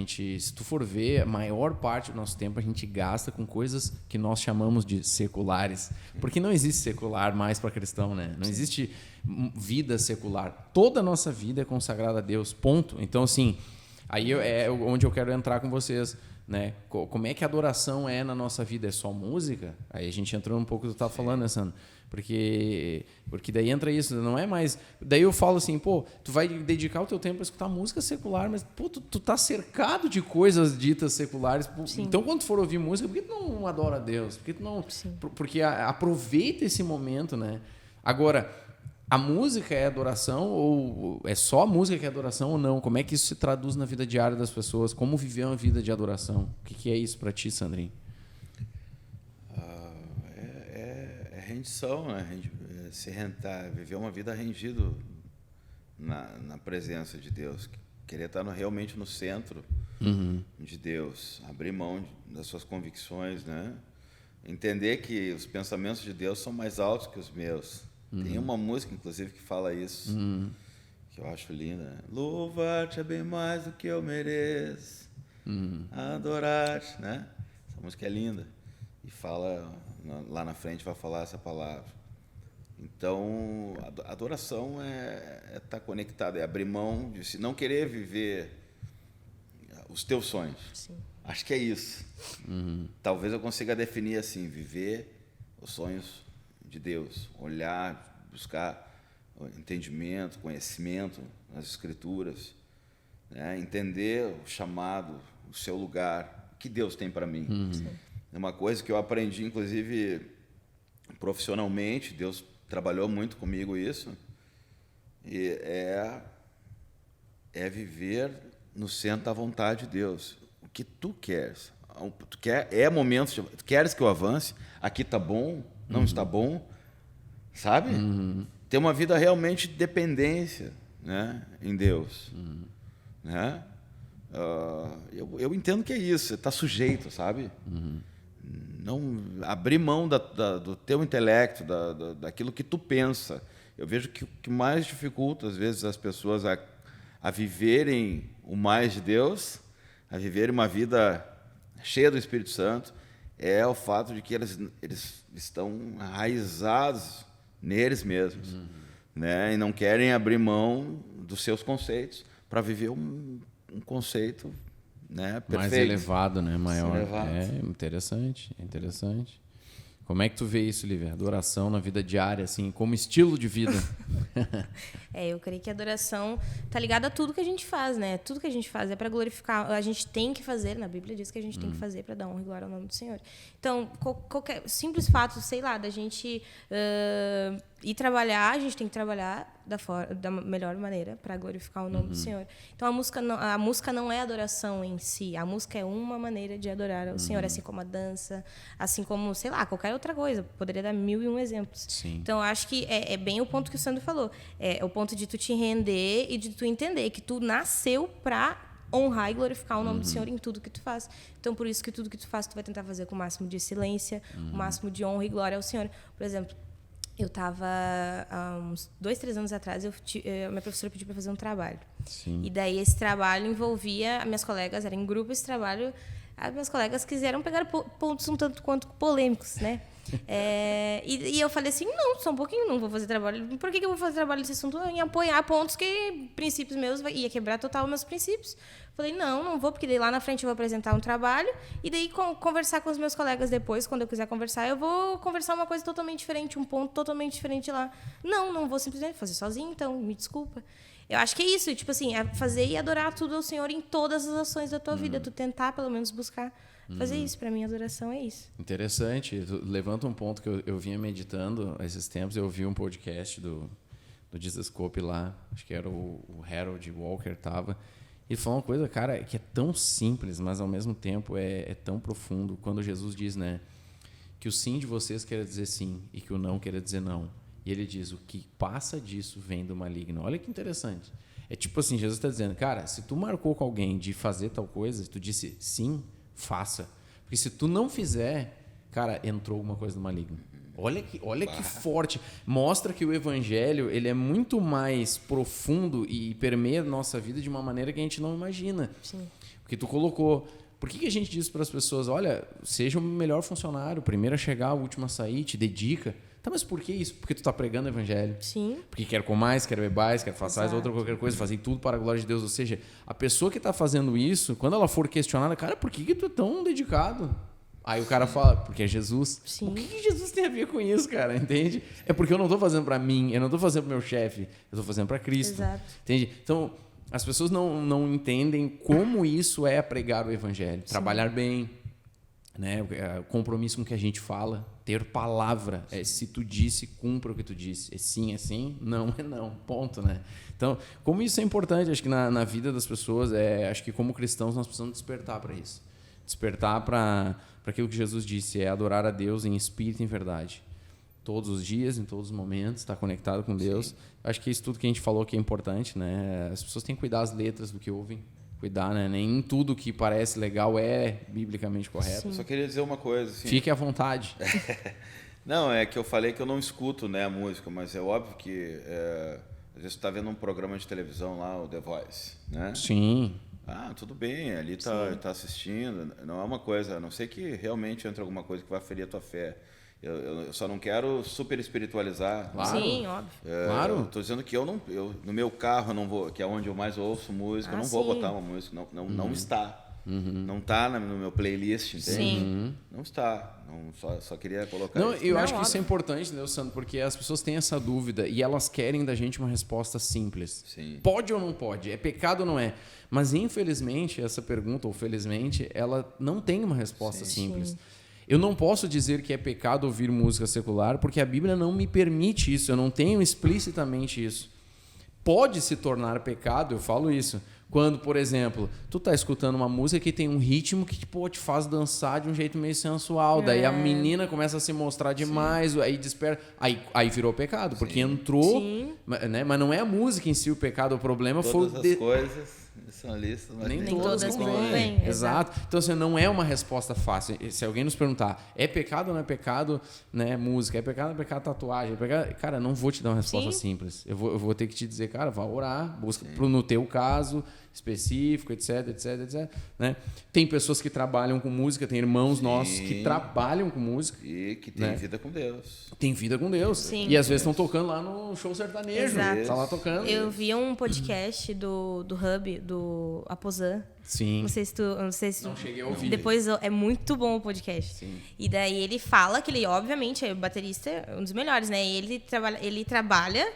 Speaker 1: se tu for ver, a maior parte do nosso tempo a gente gasta com coisas que nós chamamos de seculares. Porque não existe secular mais para cristão, né? Não existe vida secular. Toda a nossa vida é consagrada a Deus, ponto. Então, assim, aí é onde eu quero entrar com vocês, né? Como é que a adoração é na nossa vida? É só música? Aí a gente entrou um pouco do que tu estava falando, né, Sandro? Porque daí entra isso, não é mais... Daí eu falo assim, pô, tu vai dedicar o teu tempo para escutar música secular, mas, pô, tu tá cercado de coisas ditas seculares. Então, quando tu for ouvir música, por que tu não adora a Deus? Por que tu não... Porque aproveita esse momento, né? Agora, a música é adoração ou é só a música que é adoração ou não? Como é que isso se traduz na vida diária das pessoas? Como viver uma vida de adoração? O que é isso para ti, Sandrinho?
Speaker 2: Rendição, né? Viver uma vida rendido na presença de Deus. Querer estar realmente no centro de Deus. Abrir mão das suas convicções, né? Entender que os pensamentos de Deus são mais altos que os meus. Tem uma música, inclusive, que fala isso, que eu acho linda. Louvar-te é bem mais do que eu mereço. Adorar-te, né? Essa música é linda. E fala, lá na frente vai falar essa palavra. Então, a adoração é estar conectado, é abrir mão de não querer viver os teus sonhos.
Speaker 3: Sim.
Speaker 2: Acho que é isso. Talvez eu consiga definir assim, viver os sonhos de Deus, olhar, buscar entendimento, conhecimento nas Escrituras, né? Entender o chamado, o seu lugar, o que Deus tem para mim. É uma coisa que eu aprendi, inclusive, profissionalmente, Deus trabalhou muito comigo isso, e é viver no centro da vontade de Deus. O que tu queres. Tu queres que eu avance? Aqui está bom? Não está bom? Sabe? Ter uma vida realmente de dependência, né, em Deus. Né? Eu entendo que é isso, está sujeito, sabe? Não abrir mão do teu intelecto, daquilo que tu pensa. Eu vejo que o que mais dificulta, às vezes, as pessoas a viverem o mais de Deus, a viverem uma vida cheia do Espírito Santo, é o fato de que eles estão enraizados neles mesmos, né? E não querem abrir mão dos seus conceitos para viver um conceito, né, perfeito.
Speaker 1: Mais elevado, né? Maior.
Speaker 2: Elevado.
Speaker 1: É interessante. Como é que tu vê isso, Lívia? Adoração na vida diária, assim, como estilo de vida.
Speaker 3: Eu creio que a adoração tá ligada a tudo que a gente faz, né? Tudo que a gente faz é para glorificar. A gente tem que fazer, na Bíblia diz que a gente tem que fazer para dar honra e glória ao nome do Senhor. Então, qualquer simples fato, sei lá, da gente ir trabalhar, a gente tem que trabalhar da melhor maneira para glorificar o nome do Senhor. Então, a música não é adoração em si. A música é uma maneira de adorar ao Senhor, assim como a dança, assim como, sei lá, qualquer outra coisa. Poderia dar 1001 exemplos.
Speaker 1: Sim.
Speaker 3: Então, eu acho que é bem o ponto que o Sandro falou. É o ponto de tu te render e de tu entender que tu nasceu para honrar e glorificar o nome do Senhor em tudo que tu faz. Então, por isso que tudo que tu faz, tu vai tentar fazer com o máximo de excelência, o máximo de honra e glória ao Senhor. Por exemplo, eu estava, há uns 2, 3 anos atrás, minha professora pediu para fazer um trabalho.
Speaker 1: Sim.
Speaker 3: E daí esse trabalho envolvia, minhas colegas, era em grupo esse trabalho, as minhas colegas quiseram pegar pontos um tanto quanto polêmicos, né? E eu falei assim, não, só um pouquinho, não vou fazer trabalho. Por que eu vou fazer trabalho desse assunto? Em apoiar pontos que, princípios meus, ia quebrar total meus princípios. Falei, não vou, porque daí lá na frente eu vou apresentar um trabalho e daí conversar com os meus colegas depois, quando eu quiser conversar, eu vou conversar uma coisa totalmente diferente, um ponto totalmente diferente lá. Não vou simplesmente fazer sozinho, então, me desculpa. Eu acho que é isso, tipo assim, é fazer e adorar tudo ao Senhor em todas as ações da tua vida, tu tentar pelo menos buscar fazer isso. Para mim, adoração é isso.
Speaker 1: Interessante. Tu levanta um ponto que eu vinha meditando esses tempos. Eu ouvi um podcast do Jesus Scope lá, acho que era o Harold Walker tava. Ele falou uma coisa, cara, que é tão simples, mas ao mesmo tempo é tão profundo. Quando Jesus diz, né, que o sim de vocês quer dizer sim e que o não quer dizer não. E ele diz, o que passa disso vem do maligno. Olha que interessante. É tipo assim, Jesus está dizendo, cara, se tu marcou com alguém de fazer tal coisa, tu disse sim, faça. Porque se tu não fizer, cara, entrou alguma coisa do maligno. Olha que forte. Mostra que o evangelho ele é muito mais profundo e permeia a nossa vida de uma maneira que a gente não imagina.
Speaker 3: Sim.
Speaker 1: Porque tu colocou... Por que a gente diz para as pessoas, olha, seja o melhor funcionário, o primeiro a chegar, o último a sair, te dedica. Tá, mas por que isso? Porque tu tá pregando o evangelho.
Speaker 3: Sim.
Speaker 1: Porque quer comais, quer bebais, quer façais, outra qualquer coisa, fazer tudo para a glória de Deus. Ou seja, a pessoa que está fazendo isso, quando ela for questionada, cara, por que tu é tão dedicado? Aí o cara fala, porque é Jesus.
Speaker 3: Sim.
Speaker 1: O que Jesus tem a ver com isso, cara? Entende? É porque eu não estou fazendo para mim, eu não estou fazendo para o meu chefe, eu estou fazendo para Cristo.
Speaker 3: Exato.
Speaker 1: Entende? Então, as pessoas não entendem como isso é pregar o evangelho. Sim. Trabalhar bem, né? O compromisso com o que a gente fala, ter palavra. Se tu disse, cumpra o que tu disse. É sim, não é não. Ponto, né? Então, como isso é importante, acho que na vida das pessoas, acho que como cristãos nós precisamos despertar para isso. Despertar para aquilo que Jesus disse, é adorar a Deus em espírito e em verdade. Todos os dias, em todos os momentos, estar conectado com Deus. Sim. Acho que isso tudo que a gente falou que é importante, né? As pessoas têm que cuidar das letras do que ouvem. Cuidar, né? Nem tudo que parece legal é biblicamente correto.
Speaker 2: Eu só queria dizer uma coisa. Assim.
Speaker 1: Fique à vontade.
Speaker 2: Não, é que eu falei que eu não escuto, né, a música, mas é óbvio que às vezes você está vendo um programa de televisão lá, o The Voice, né?
Speaker 1: Sim.
Speaker 2: Ah, tudo bem, ali tá assistindo. Não é uma coisa, a não ser que realmente entre alguma coisa que vai ferir a tua fé. Eu só não quero super espiritualizar.
Speaker 1: Claro.
Speaker 3: Sim, óbvio.
Speaker 1: Claro.
Speaker 2: Estou dizendo que eu no meu carro eu não vou, que é onde eu mais ouço música, eu não vou botar uma música, não está. Não está no meu playlist, entende?
Speaker 3: Sim.
Speaker 2: Não está. Só queria colocar
Speaker 1: não,
Speaker 2: isso.
Speaker 1: Eu acho que isso é importante, né, Sandro? Porque as pessoas têm essa dúvida e elas querem da gente uma resposta simples.
Speaker 2: Sim.
Speaker 1: Pode ou não pode? É pecado ou não é? Mas, infelizmente, essa pergunta, ou felizmente, ela não tem uma resposta simples. Sim. Eu não posso dizer que é pecado ouvir música secular, porque a Bíblia não me permite isso, eu não tenho explicitamente isso. Pode se tornar pecado, eu falo isso, quando, por exemplo, tu tá escutando uma música que tem um ritmo que te faz dançar de um jeito meio sensual, daí a menina começa a se mostrar demais, aí desperta, aí virou pecado, porque entrou, né? Mas não é a música em si o pecado, o problema
Speaker 2: todas
Speaker 1: foi...
Speaker 2: as coisas são listas, mas
Speaker 1: nem todas convêm. Exato. Então, assim, não é uma resposta fácil. Se alguém nos perguntar, é pecado ou não é pecado, né, música? É pecado ou não é pecado tatuagem? É pecado... Cara, não vou te dar uma resposta simples. Eu vou ter que te dizer, cara, vá orar, busca no teu caso, específico, etc, né? Tem pessoas que trabalham com música, tem irmãos nossos que trabalham com música.
Speaker 2: E que tem vida com Deus.
Speaker 1: Tem vida com Deus.
Speaker 3: Sim.
Speaker 1: E às vezes estão tocando lá no show sertanejo.
Speaker 3: Exato.
Speaker 1: Tá lá tocando.
Speaker 3: Eu vi um podcast do Hub, do Aposan.
Speaker 1: Sim.
Speaker 3: Não sei se tu...
Speaker 1: Não cheguei a ouvir.
Speaker 3: Depois é muito bom o podcast.
Speaker 1: Sim.
Speaker 3: E daí ele fala que ele, obviamente, é o baterista, um dos melhores, né? E ele trabalha...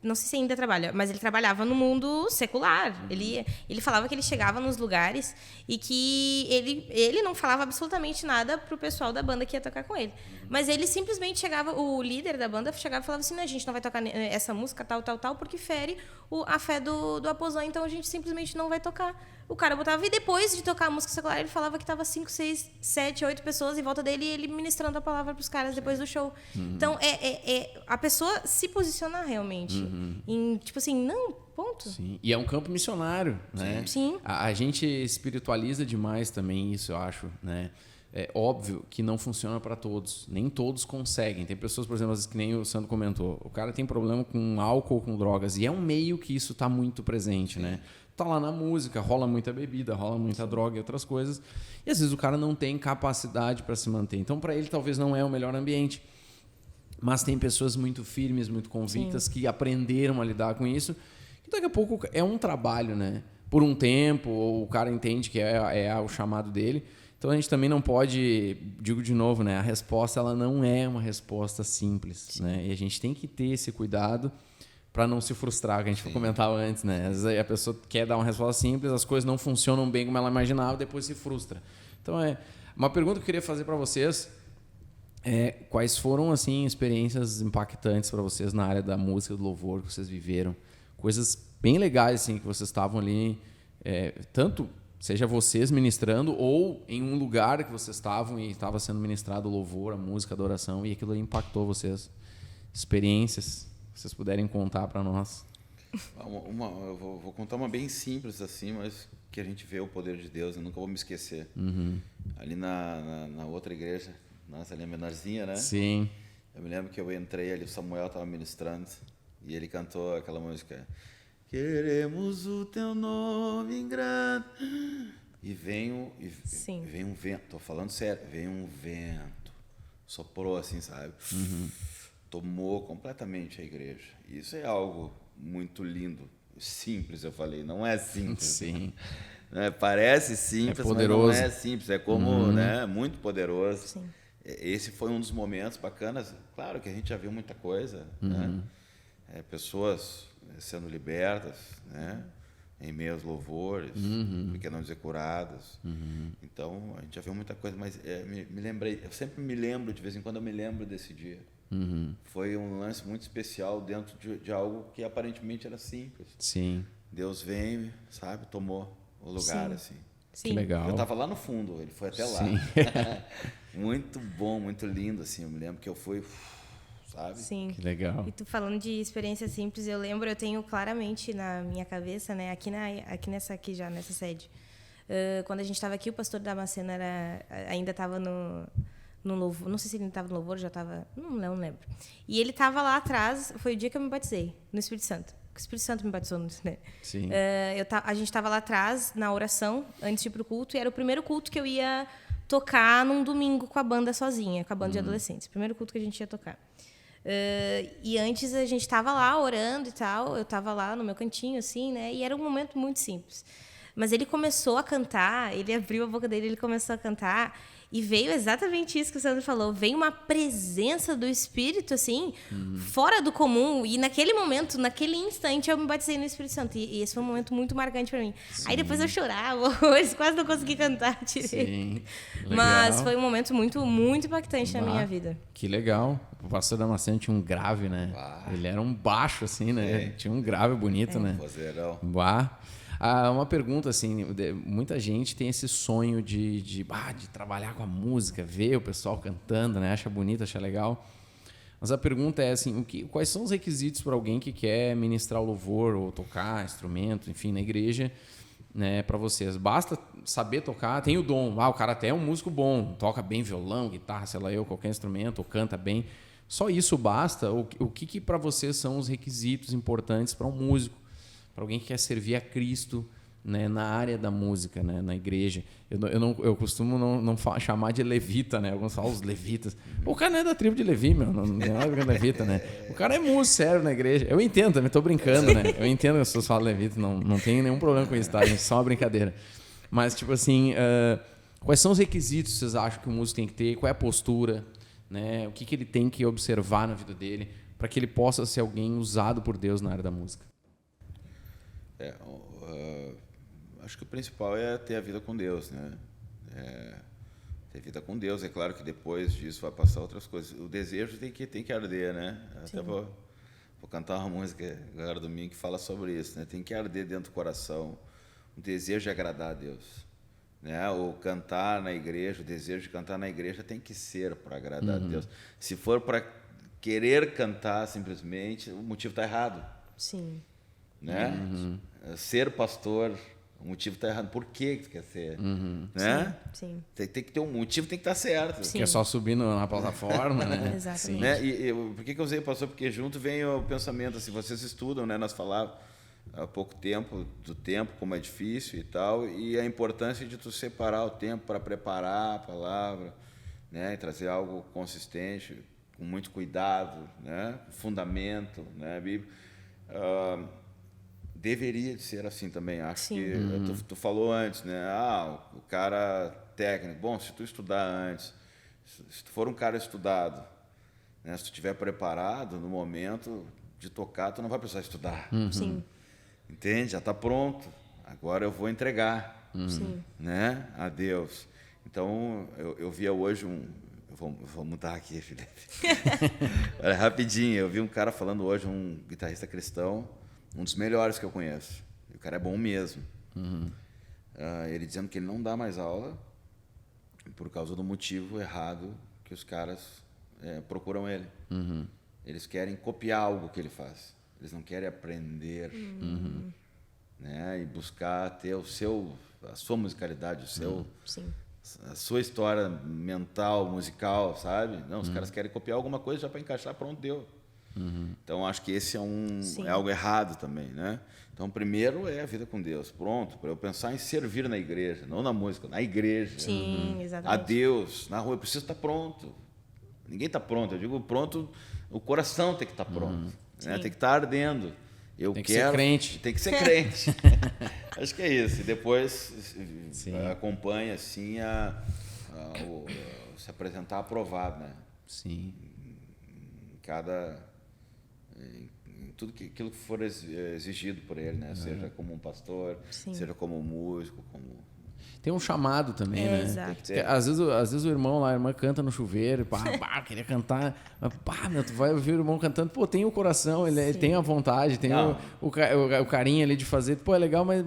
Speaker 3: Não sei se ainda trabalha, mas ele trabalhava no mundo secular. Ele falava que ele chegava nos lugares e que ele não falava absolutamente nada pro pessoal da banda que ia tocar com ele. Mas ele simplesmente chegava, o líder da banda chegava e falava assim, não, a gente não vai tocar essa música tal, porque fere a fé do Aposan, então a gente simplesmente não vai tocar. O cara botava, e depois de tocar a música secular, ele falava que tava 5, 6, 7, 8 pessoas em volta dele e ele ministrando a palavra pros caras depois do show. Então, a pessoa se posicionar realmente. Em, tipo assim, não, ponto.
Speaker 1: Sim. E é um campo missionário, né?
Speaker 3: Sim.
Speaker 1: A gente espiritualiza demais também isso, eu acho, né? É óbvio que não funciona para todos. Nem todos conseguem. Tem pessoas, por exemplo, às vezes, que nem o Sandro comentou. O cara tem problema com álcool, com drogas. E é um meio que isso está muito presente, né? Tá lá na música, rola muita bebida, rola muita droga e outras coisas. E às vezes o cara não tem capacidade para se manter. Então, para ele, talvez não é o melhor ambiente. Mas tem pessoas muito firmes, muito convictas, que aprenderam a lidar com isso. E daqui a pouco é um trabalho, né? Por um tempo, ou o cara entende que é o chamado dele. Então a gente também não pode, digo de novo, né? A resposta ela não é uma resposta simples, né? E a gente tem que ter esse cuidado para não se frustrar, que a gente comentava antes, né? Às vezes a pessoa quer dar uma resposta simples, as coisas não funcionam bem como ela imaginava, depois se frustra. Então uma pergunta que eu queria fazer para vocês quais foram assim experiências impactantes para vocês na área da música, do louvor que vocês viveram, coisas bem legais assim que vocês estavam ali, tanto seja vocês ministrando ou em um lugar que vocês estavam e estava sendo ministrado o louvor, a música, a adoração e aquilo impactou vocês, experiências que vocês puderem contar para nós.
Speaker 2: Eu vou contar uma bem simples assim, mas que a gente vê o poder de Deus, eu nunca vou me esquecer. Ali na outra igreja, nossa, ali a menorzinha, né?
Speaker 1: Sim.
Speaker 2: Eu me lembro que eu entrei ali, o Samuel estava ministrando e ele cantou aquela música: queremos o teu nome grande. E vem um vento, tô falando sério, vem um vento, soprou assim, sabe? Tomou completamente a igreja. Isso é algo muito lindo, simples, eu falei, não é simples.
Speaker 1: Sim.
Speaker 2: Né? Parece simples,
Speaker 1: poderoso.
Speaker 2: mas não é simples, é como, né, muito poderoso.
Speaker 3: Sim.
Speaker 2: Esse foi um dos momentos bacanas. Claro que a gente já viu muita coisa, né? Pessoas sendo libertas, né? Em meio aos louvores, porque não dizer curadas. Então, a gente já viu muita coisa, mas me lembrei, eu sempre me lembro, de vez em quando eu me lembro desse dia. Foi um lance muito especial dentro de algo que aparentemente era simples.
Speaker 1: Sim.
Speaker 2: Deus veio, sabe, tomou o lugar, assim.
Speaker 1: Que legal.
Speaker 2: Eu estava lá no fundo, ele foi até lá. Muito bom, muito lindo, assim. Eu me lembro que eu fui, sabe?
Speaker 3: Sim.
Speaker 1: Que legal.
Speaker 3: E tu falando de experiência simples, eu tenho claramente na minha cabeça, né, nessa sede. Quando a gente estava aqui, o pastor Damasceno ainda estava no louvor, não sei se ele estava no louvor, já estava, não lembro. E ele estava lá atrás, foi o dia que eu me batizei, no Espírito Santo. O Espírito Santo me batizou, né?
Speaker 1: Sim.
Speaker 3: A gente estava lá atrás, na oração, antes de ir para o culto, e era o primeiro culto que eu ia tocar num domingo com a banda sozinha, com a banda de adolescentes. Primeiro culto que a gente ia tocar. E antes a gente estava lá orando e tal, eu estava lá no meu cantinho, assim, né? E era um momento muito simples. Mas ele começou a cantar, ele abriu a boca dele, ele começou a cantar, e veio exatamente isso que o Sandro falou. Veio uma presença do Espírito, assim, fora do comum. E naquele momento, naquele instante, eu me batizei no Espírito Santo. E esse foi um momento muito marcante para mim. Sim. Aí depois eu chorava, quase não consegui cantar direito.
Speaker 1: Sim.
Speaker 3: Mas foi um momento muito, muito impactante na minha vida.
Speaker 1: Que legal. O pastor Damasceno tinha um grave, né? Ele era um baixo, assim, né? Tinha um grave bonito, né?
Speaker 2: Vozeirão.
Speaker 1: Uma pergunta, assim, muita gente tem esse sonho de trabalhar com a música, ver o pessoal cantando, né? Acha bonito, acha legal. Mas a pergunta é assim, quais são os requisitos para alguém que quer ministrar o louvor ou tocar instrumento, enfim, na igreja, né, para vocês? Basta saber tocar, tem o dom, o cara até é um músico bom, toca bem violão, guitarra, sei lá qualquer instrumento, ou canta bem. Só isso basta? O que para vocês são os requisitos importantes para um músico? Para alguém que quer servir a Cristo, né, na área da música, né, na igreja. Eu costumo não chamar de levita, né? Alguns falam os levitas. O cara não é da tribo de Levi, meu. Não é nada de levita, né? O cara é músico, sério, na igreja. Eu entendo, também tô brincando, né? Eu entendo que as pessoas falam levita, não tenho nenhum problema com isso, tá? Gente, só uma brincadeira. Mas, tipo assim, quais são os requisitos que vocês acham que o músico tem que ter? Qual é a postura? Né? O que ele tem que observar na vida dele para que ele possa ser alguém usado por Deus na área da música?
Speaker 2: Acho que o principal é ter a vida com Deus, né? Ter vida com Deus. É claro que depois disso vai passar outras coisas. O desejo tem que arder, né? Até vou cantar uma música agora domingo que fala sobre isso, né? Tem que arder dentro do coração. O desejo de agradar a Deus, né? O cantar na igreja, o desejo de cantar na igreja tem que ser para agradar a Deus. Se for para querer cantar simplesmente, o motivo está errado.
Speaker 3: Sim.
Speaker 2: Né? Ser pastor, o motivo está errado. Por que tu quer ser? Né?
Speaker 3: Sim.
Speaker 2: Tem que ter um motivo, tem que estar certo.
Speaker 3: Sim.
Speaker 1: Que é só subir na plataforma, né?
Speaker 3: Exatamente.
Speaker 2: Né? E por que eu usei pastor? Porque junto vem o pensamento, assim, vocês estudam, né? Nós falávamos há pouco tempo do tempo, como é difícil e tal, e a importância de tu separar o tempo para preparar a palavra, né? E trazer algo consistente, com muito cuidado, né? Fundamento, né? Bíblia. Deveria de ser assim também. Acho
Speaker 3: Sim.
Speaker 2: que tu falou antes, né? O cara técnico. Bom, se tu estudar antes, se tu for um cara estudado, né? Se tu estiver preparado no momento de tocar, tu não vai precisar estudar.
Speaker 3: Sim.
Speaker 2: Entende? Já está pronto. Agora eu vou entregar,
Speaker 3: Sim.
Speaker 2: né? A Deus. Então eu via hoje vou mudar aqui, Felipe. Olha, rapidinho. Eu vi um cara falando hoje, um guitarrista cristão, um dos melhores que eu conheço. E o cara é bom mesmo. Ele dizendo que ele não dá mais aula por causa do motivo errado que os caras procuram ele. Eles querem copiar algo que ele faz. Eles não querem aprender, né? E buscar ter a sua musicalidade,
Speaker 3: Sim.
Speaker 2: a sua história mental, musical, sabe? Não, os caras querem copiar alguma coisa já para encaixar, pronto, deu. Então, acho que esse é algo errado também, né? Então, primeiro é a vida com Deus. Pronto, para eu pensar em servir na igreja, não na música, na igreja.
Speaker 3: Sim, exatamente.
Speaker 2: A Deus, na rua, eu preciso estar pronto. Ninguém está pronto. Eu digo pronto, o coração tem que estar pronto. Né? Tem que estar ardendo.
Speaker 1: Tem que ser crente.
Speaker 2: Tem que ser crente. Acho que é isso. E depois acompanha, assim, se apresentar aprovado, né?
Speaker 1: Sim.
Speaker 2: Em tudo aquilo que for exigido por ele, né? Seja como um pastor, seja como um músico, como...
Speaker 1: Tem um chamado também, né?
Speaker 3: Exato.
Speaker 1: Às vezes o irmão lá, a irmã canta no chuveiro, queria cantar, mas tu vai ouvir o irmão cantando, tem o coração, ele tem a vontade, tem o carinho ali de fazer, é legal, mas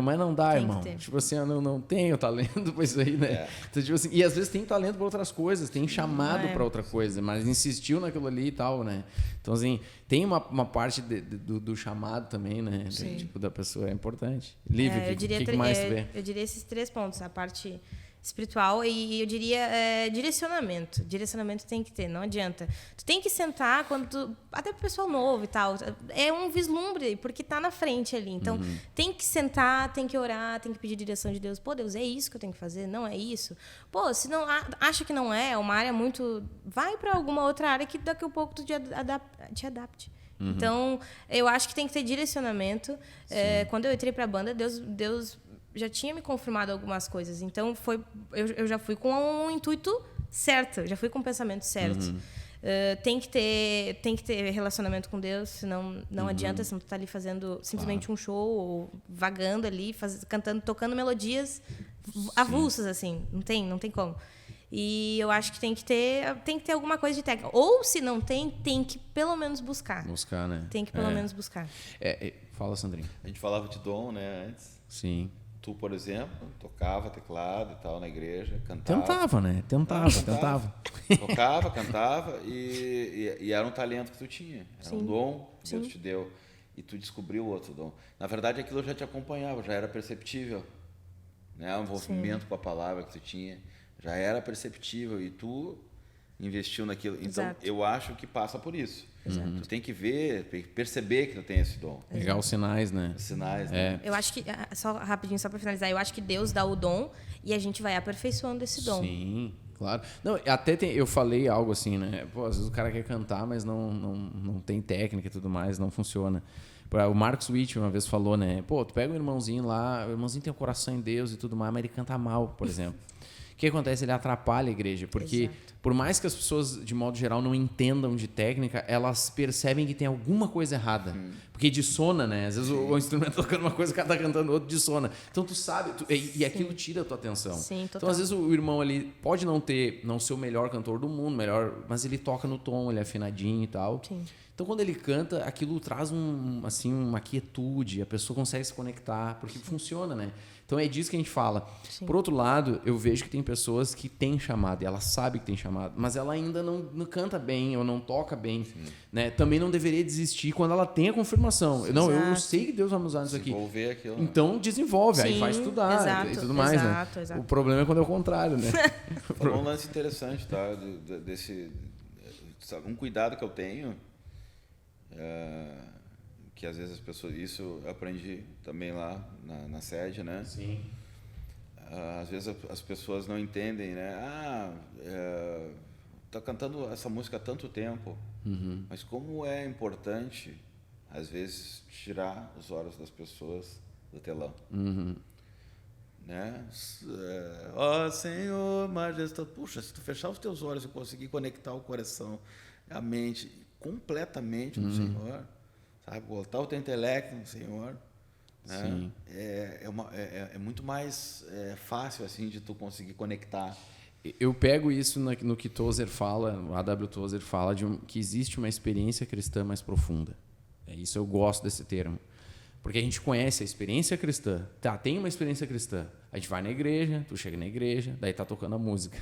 Speaker 1: mas não dá, irmão. Tipo assim, eu não tenho talento pra isso aí, né? Então, tipo assim, e às vezes tem talento pra outras coisas, tem chamado pra outra coisa, mas insistiu naquilo ali e tal, né? Então, assim, tem uma parte do chamado também, né? Tipo, da pessoa, é importante. Lívia, o que mais tu vê?
Speaker 3: Eu diria esses 3 pontos, a parte espiritual e eu diria direcionamento. Direcionamento tem que ter, não adianta. Tu tem que sentar até pro pessoal novo e tal, é um vislumbre, porque tá na frente ali. Então, tem que sentar, tem que orar, tem que pedir direção de Deus. Deus, é isso que eu tenho que fazer? Não é isso? Se não acha que não é uma área muito... Vai para alguma outra área que daqui a pouco tu te adapte. Então, eu acho que tem que ter direcionamento. Quando eu entrei para a banda, Deus já tinha me confirmado algumas coisas. Então, eu já fui com um intuito certo, já fui com o pensamento certo. Tem que ter relacionamento com Deus, senão não adianta, senão tu tá ali fazendo simplesmente um show, ou vagando ali, cantando, tocando melodias avulsas, assim. Não tem como. E eu acho que tem que ter alguma coisa de técnica. Ou, se não tem que pelo menos buscar.
Speaker 1: Buscar, né?
Speaker 3: Tem que pelo menos buscar.
Speaker 1: Fala, Sandrinho.
Speaker 2: A gente falava de dom, né, antes.
Speaker 1: Sim.
Speaker 2: Tu, por exemplo, tocava teclado e tal na igreja, cantava.
Speaker 1: Tentava, né? Tentava.
Speaker 2: Tocava, cantava e era um talento que tu tinha. Era um dom que Deus te deu. E tu descobriu outro dom. Na verdade, aquilo já te acompanhava, já era perceptível. Né? O envolvimento com a palavra que tu tinha já era perceptível. E tu investiu naquilo. Então,
Speaker 3: Exato.
Speaker 2: eu acho que passa por isso.
Speaker 3: Exato.
Speaker 2: Tu tem que ver, perceber que tu tem esse dom.
Speaker 1: Pegar os sinais, né?
Speaker 2: Os sinais, né?
Speaker 3: Eu acho que, só rapidinho, só para finalizar, eu acho que Deus dá o dom e a gente vai aperfeiçoando esse dom.
Speaker 1: Sim, claro. Não, até eu falei algo assim, né? Pô, às vezes o cara quer cantar, mas não tem técnica e tudo mais, não funciona. O Marcos Witt uma vez falou, né? Pô, tu pega um irmãozinho lá, o irmãozinho tem o coração em Deus e tudo mais, mas ele canta mal, por exemplo. O que acontece? Ele atrapalha a igreja, porque
Speaker 3: Exato.
Speaker 1: por mais que as pessoas, de modo geral, não entendam de técnica, elas percebem que tem alguma coisa errada. Porque dissona, né? Às vezes o instrumento tá tocando uma coisa, o cara tá cantando outro, dissona. Então tu sabe, e aquilo tira a tua atenção.
Speaker 3: Sim, total.
Speaker 1: Então às vezes o irmão ali pode não ser o melhor cantor do mundo, mas ele toca no tom, ele é afinadinho e tal.
Speaker 3: Sim.
Speaker 1: Então, quando ele canta, aquilo traz uma quietude, a pessoa consegue se conectar, porque funciona, né? Então, é disso que a gente fala.
Speaker 3: Sim.
Speaker 1: Por outro lado, eu vejo que tem pessoas que têm chamado, e ela sabe que tem chamado, mas ela ainda não canta bem ou não toca bem. Né? Também não deveria desistir quando ela tem a confirmação. Não, eu sei que Deus vai me usar nisso aqui.
Speaker 2: Desenvolver aquilo.
Speaker 1: Então, desenvolve, aí
Speaker 3: Sim,
Speaker 1: vai estudar
Speaker 3: exato,
Speaker 1: e tudo mais,
Speaker 3: exato,
Speaker 1: né?
Speaker 3: exato.
Speaker 1: O problema é quando é o contrário, né?
Speaker 2: Falou um lance interessante, tá? Sabe, um cuidado que eu tenho, que às vezes as pessoas... Isso eu aprendi também lá na sede, né?
Speaker 1: Sim.
Speaker 2: Às vezes as pessoas não entendem, né? Tá cantando essa música há tanto tempo, mas como é importante, às vezes, tirar os olhos das pessoas do telão. Né? Ó Senhor, majestade, puxa, se tu fechar os teus olhos e conseguir conectar o coração, a mente completamente no Senhor, sabe? Botar o teu intelecto no Senhor, né? É muito mais fácil assim de tu conseguir conectar.
Speaker 1: Eu pego isso no que Tozer fala, o A.W. Tozer fala que existe uma experiência cristã mais profunda. Isso eu gosto desse termo. Porque a gente conhece a experiência cristã. Tá, tem uma experiência cristã. A gente vai na igreja, tu chega na igreja, daí tá tocando a música.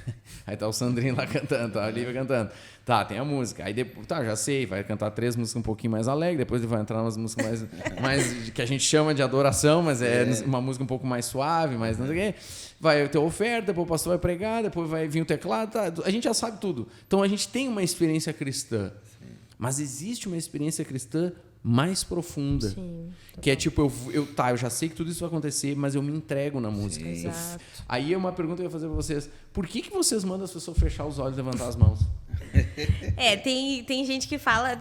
Speaker 1: Aí tá o Sandrinho lá cantando, tá a Lívia cantando. Tá, tem a música. Aí depois, tá, já sei, vai cantar 3 músicas um pouquinho mais alegres, depois ele vai entrar umas músicas mais que a gente chama de adoração, mas é uma música um pouco mais suave, mais não sei o quê. Vai ter oferta, depois o pastor vai pregar, depois vai vir o teclado, tá, a gente já sabe tudo. Então a gente tem uma experiência cristã. Mas existe uma experiência cristã mais profunda.
Speaker 3: Sim,
Speaker 1: que é tipo, eu já sei que tudo isso vai acontecer, mas eu me entrego na música.
Speaker 3: Exato.
Speaker 1: Aí é uma pergunta que eu ia fazer pra vocês. Por que vocês mandam as pessoas fechar os olhos e levantar as mãos?
Speaker 3: Tem gente que fala...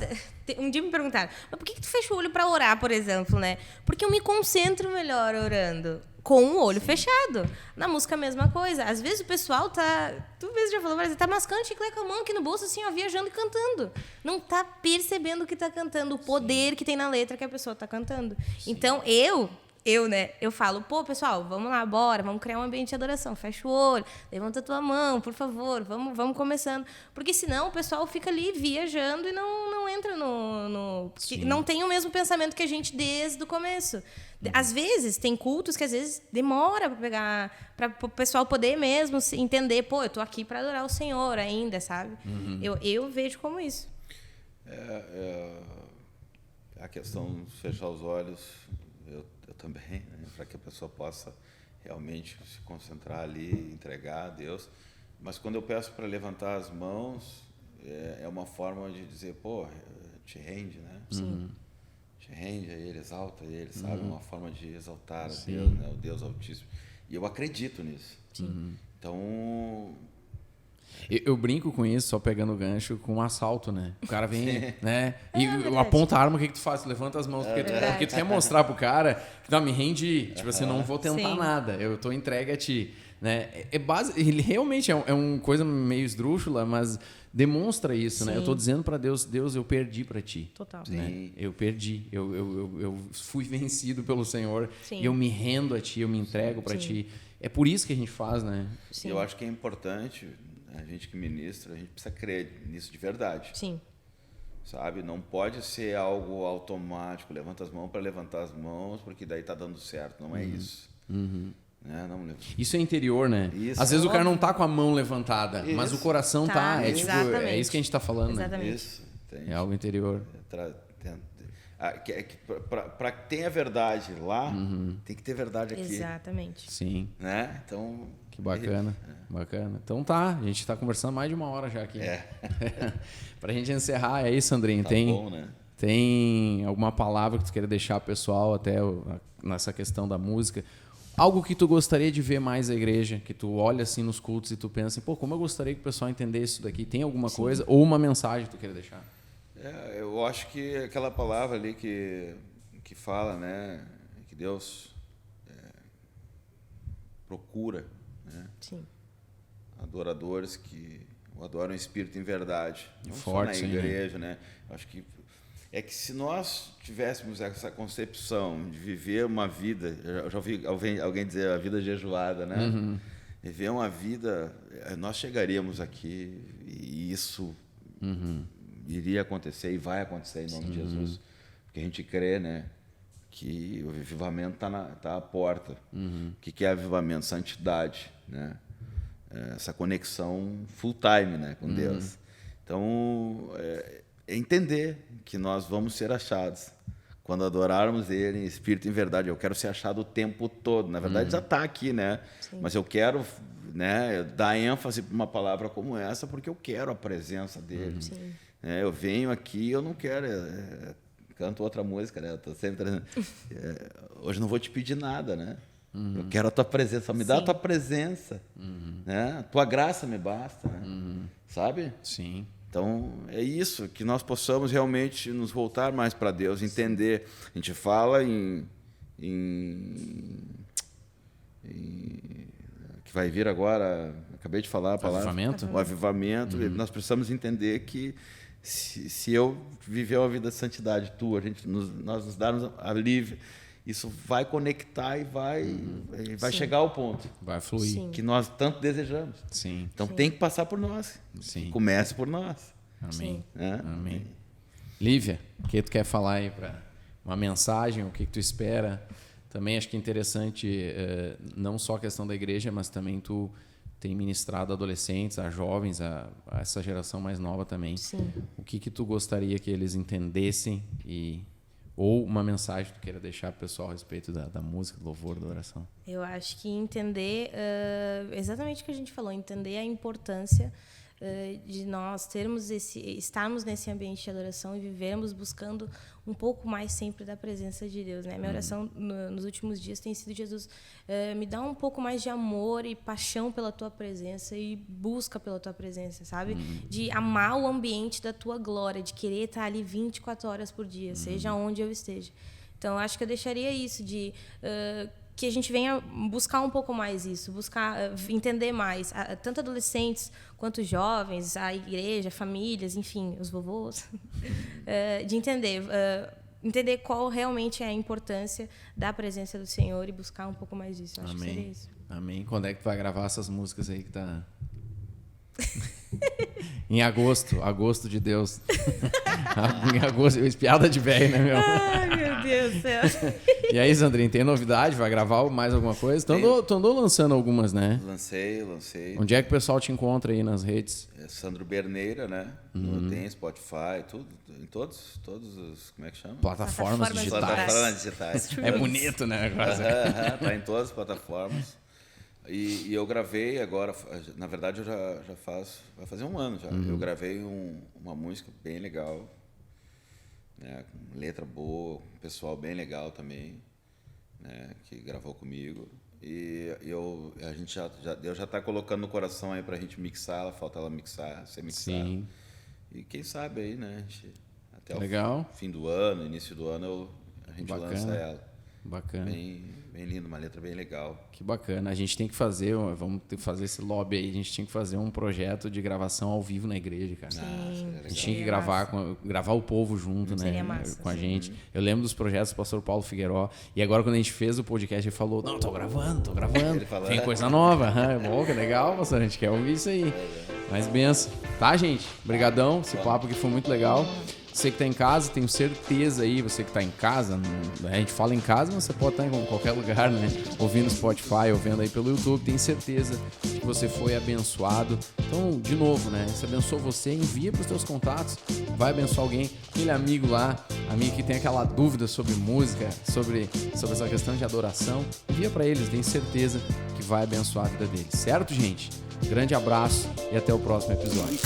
Speaker 3: Um dia me perguntaram, mas por que tu fecha o olho para orar, por exemplo, né? Porque eu me concentro melhor orando com o olho fechado. Na música, a mesma coisa. Às vezes o pessoal tá... Tu mesmo já falou, mas tá mascando chiclete com a mão aqui no bolso, assim, ó, viajando e cantando. Não tá percebendo o que tá cantando, o poder que tem na letra que a pessoa tá cantando. Então, eu falo, pô, pessoal, vamos lá, bora, vamos criar um ambiente de adoração, fecha o olho, levanta a tua mão, por favor, vamos começando. Porque senão o pessoal fica ali viajando e não entra não tem o mesmo pensamento que a gente desde o começo. Às vezes, tem cultos que às vezes demora para pegar, para o pessoal poder mesmo entender, pô, eu tô aqui para adorar o Senhor ainda, sabe? Eu vejo como isso.
Speaker 2: A questão de fechar os olhos... Eu também, né, para que a pessoa possa realmente se concentrar ali, entregar a Deus. Mas quando eu peço para levantar as mãos, é uma forma de dizer, pô, te rende, né?
Speaker 3: Sim.
Speaker 2: Te rende a Ele, exalta Ele, sabe? Uma forma de exaltar a Deus, né? O Deus Altíssimo. E eu acredito nisso. Então...
Speaker 1: Eu brinco com isso, só pegando o gancho, com um assalto, né? O cara vem, né? E
Speaker 3: verdade.
Speaker 1: aponta a arma, o que tu faz? Tu levanta as mãos, porque tu quer mostrar pro cara que não, me rende, tipo assim, não vou tentar nada, eu tô entregue a ti, né? Ele realmente é uma coisa meio esdrúxula, mas demonstra isso, né? Eu tô dizendo para Deus, eu perdi para ti.
Speaker 3: Total.
Speaker 1: Né? Eu perdi, eu fui vencido pelo Senhor,
Speaker 3: Sim.
Speaker 1: e eu me rendo a ti, eu me entrego para ti. É por isso que a gente faz, né?
Speaker 2: E eu acho que é importante... A gente que ministra, a gente precisa crer nisso de verdade.
Speaker 3: Sim.
Speaker 2: Sabe? Não pode ser algo automático. Levanta as mãos para levantar as mãos, porque daí tá dando certo. Não é isso. Né?
Speaker 1: Isso é interior, né?
Speaker 2: Isso.
Speaker 1: Às vezes o cara não tá com a mão levantada,
Speaker 2: Isso.
Speaker 1: mas o coração tá. É tipo, é isso que a gente tá falando.
Speaker 3: Exatamente.
Speaker 2: Isso.
Speaker 1: É algo interior.
Speaker 2: Para que tenha verdade lá, tem que ter verdade aqui.
Speaker 3: Exatamente.
Speaker 1: Sim.
Speaker 2: Né? Então...
Speaker 1: Que bacana, bacana. Então tá, a gente está conversando mais de 1 hora já aqui. Pra gente encerrar, é isso, Sandrinho.
Speaker 2: Tá bom, né?
Speaker 1: Tem alguma palavra que tu queira deixar pro pessoal até nessa questão da música? Algo que tu gostaria de ver mais a igreja, que tu olha assim nos cultos e tu pensa assim, pô, como eu gostaria que o pessoal entendesse isso daqui. Tem alguma coisa? Ou uma mensagem que tu queira deixar?
Speaker 2: Eu acho que aquela palavra ali que fala, né, que Deus procura, né,
Speaker 3: Sim.
Speaker 2: adoradores que o adoram em espírito e em verdade. Não
Speaker 1: Forte,
Speaker 2: só na igreja, né? Acho que se nós tivéssemos essa concepção de viver uma vida, eu já ouvi alguém dizer a vida jejuada, né? Viver uma vida, nós chegaríamos aqui e isso iria acontecer e vai acontecer em nome de Jesus, porque a gente crê, né, que o avivamento tá à porta. O que é avivamento? Santidade, né? Essa conexão full time, né, com Deus. Então, entender que nós vamos ser achados quando adorarmos Ele em espírito e em verdade. Eu quero ser achado o tempo todo. Na verdade, já está aqui, né? Sim. Mas eu quero, né, dar ênfase para uma palavra como essa porque eu quero a presença dele. Eu venho aqui, eu não quero... canto outra música, né? Eu tô sempre trazendo... hoje não vou te pedir nada, né? Eu quero a tua presença, me dá a tua presença, né? A tua graça me basta, né? Sabe?
Speaker 1: Sim.
Speaker 2: Então, é isso, que nós possamos realmente nos voltar mais para Deus, entender. A gente fala em que vai vir agora, acabei de falar a palavra.
Speaker 1: Avivamento?
Speaker 2: O avivamento. Nós precisamos entender que se eu viver uma vida de santidade tua, nós nos darmos alívio, isso vai conectar e vai chegar ao ponto.
Speaker 1: Vai fluir.
Speaker 3: Sim.
Speaker 2: Que nós tanto desejamos.
Speaker 1: Sim.
Speaker 2: Então tem que passar por nós.
Speaker 1: Sim.
Speaker 2: Que comece por nós.
Speaker 1: Amém.
Speaker 2: Né?
Speaker 1: Amém. Lívia, o que tu quer falar aí para uma mensagem? O que tu espera? Também acho que é interessante, não só a questão da igreja, mas também tu tem ministrado a adolescentes, a jovens, a essa geração mais nova também.
Speaker 3: Sim.
Speaker 1: O que tu gostaria que eles entendessem ou uma mensagem que tu queira deixar para o pessoal a respeito da música, do louvor, da oração?
Speaker 3: Eu acho que entender exatamente o que a gente falou, entender a importância de nós estarmos nesse ambiente de adoração e vivermos buscando um pouco mais sempre da presença de Deus, né? Minha oração nos últimos dias tem sido: Jesus, me dá um pouco mais de amor e paixão pela tua presença e busca pela tua presença, sabe? De amar o ambiente da tua glória, de querer estar ali 24 horas por dia, seja onde eu esteja. Então, acho que eu deixaria isso de que a gente venha buscar um pouco mais isso, buscar entender mais, tanto adolescentes quanto jovens, a igreja, famílias, enfim, os vovôs, de entender qual realmente é a importância da presença do Senhor e buscar um pouco mais disso. Acho que seria isso.
Speaker 1: Amém. Quando é que tu vai gravar essas músicas aí que tá... Em agosto de Deus. Em agosto, piada de velho, né, meu?
Speaker 3: Ai, meu Deus do céu.
Speaker 1: E aí, Sandrinho, tem novidade? Vai gravar mais alguma coisa? Tu andou lançando algumas, né?
Speaker 2: Lancei.
Speaker 1: Onde é que o pessoal te encontra aí nas redes?
Speaker 2: Sandro Berneira, né? Tem Spotify, tudo, em todos os, como é que chama?
Speaker 1: Plataformas digitais. É bonito, né?
Speaker 2: Tá em todas as plataformas. E eu gravei agora, na verdade eu já vai fazer 1 ano já. Eu gravei uma música bem legal, né, com letra boa, um pessoal bem legal também, né, que gravou comigo. E Deus já está colocando no coração aí pra gente mixar, falta ela ser mixada.
Speaker 1: Sim.
Speaker 2: E quem sabe aí, né, até
Speaker 1: legal.
Speaker 2: o fim do ano, início do ano, a gente lança ela.
Speaker 1: Bacana.
Speaker 2: Bem lindo, uma letra bem legal.
Speaker 1: Que bacana. A gente tem que fazer, vamos ter que fazer esse lobby aí, a gente tinha que fazer um projeto de gravação ao vivo na igreja, cara.
Speaker 3: Sim,
Speaker 1: a gente tinha que gravar o povo junto, né?
Speaker 3: Massa,
Speaker 1: com a gente. Eu lembro dos projetos do pastor Paulo Figueiró, e agora quando a gente fez o podcast, ele falou, não, tô gravando. Tem coisa nova. É bom, que legal, pastor, a gente quer ouvir isso aí. Mas benção. Tá, gente? Obrigadão, esse papo aqui foi muito legal. Você que está em casa, tenho certeza aí, você que está em casa, a gente fala em casa, mas você pode estar em qualquer lugar, né? Ouvindo Spotify, ouvindo aí pelo YouTube, tenho certeza que você foi abençoado. Então, de novo, né? Se abençoou você, envia para os seus contatos, vai abençoar alguém, aquele amigo lá, amigo que tem aquela dúvida sobre música, sobre essa questão de adoração, envia para eles, tenho certeza que vai abençoar a vida deles. Certo, gente? Grande abraço e até o próximo episódio.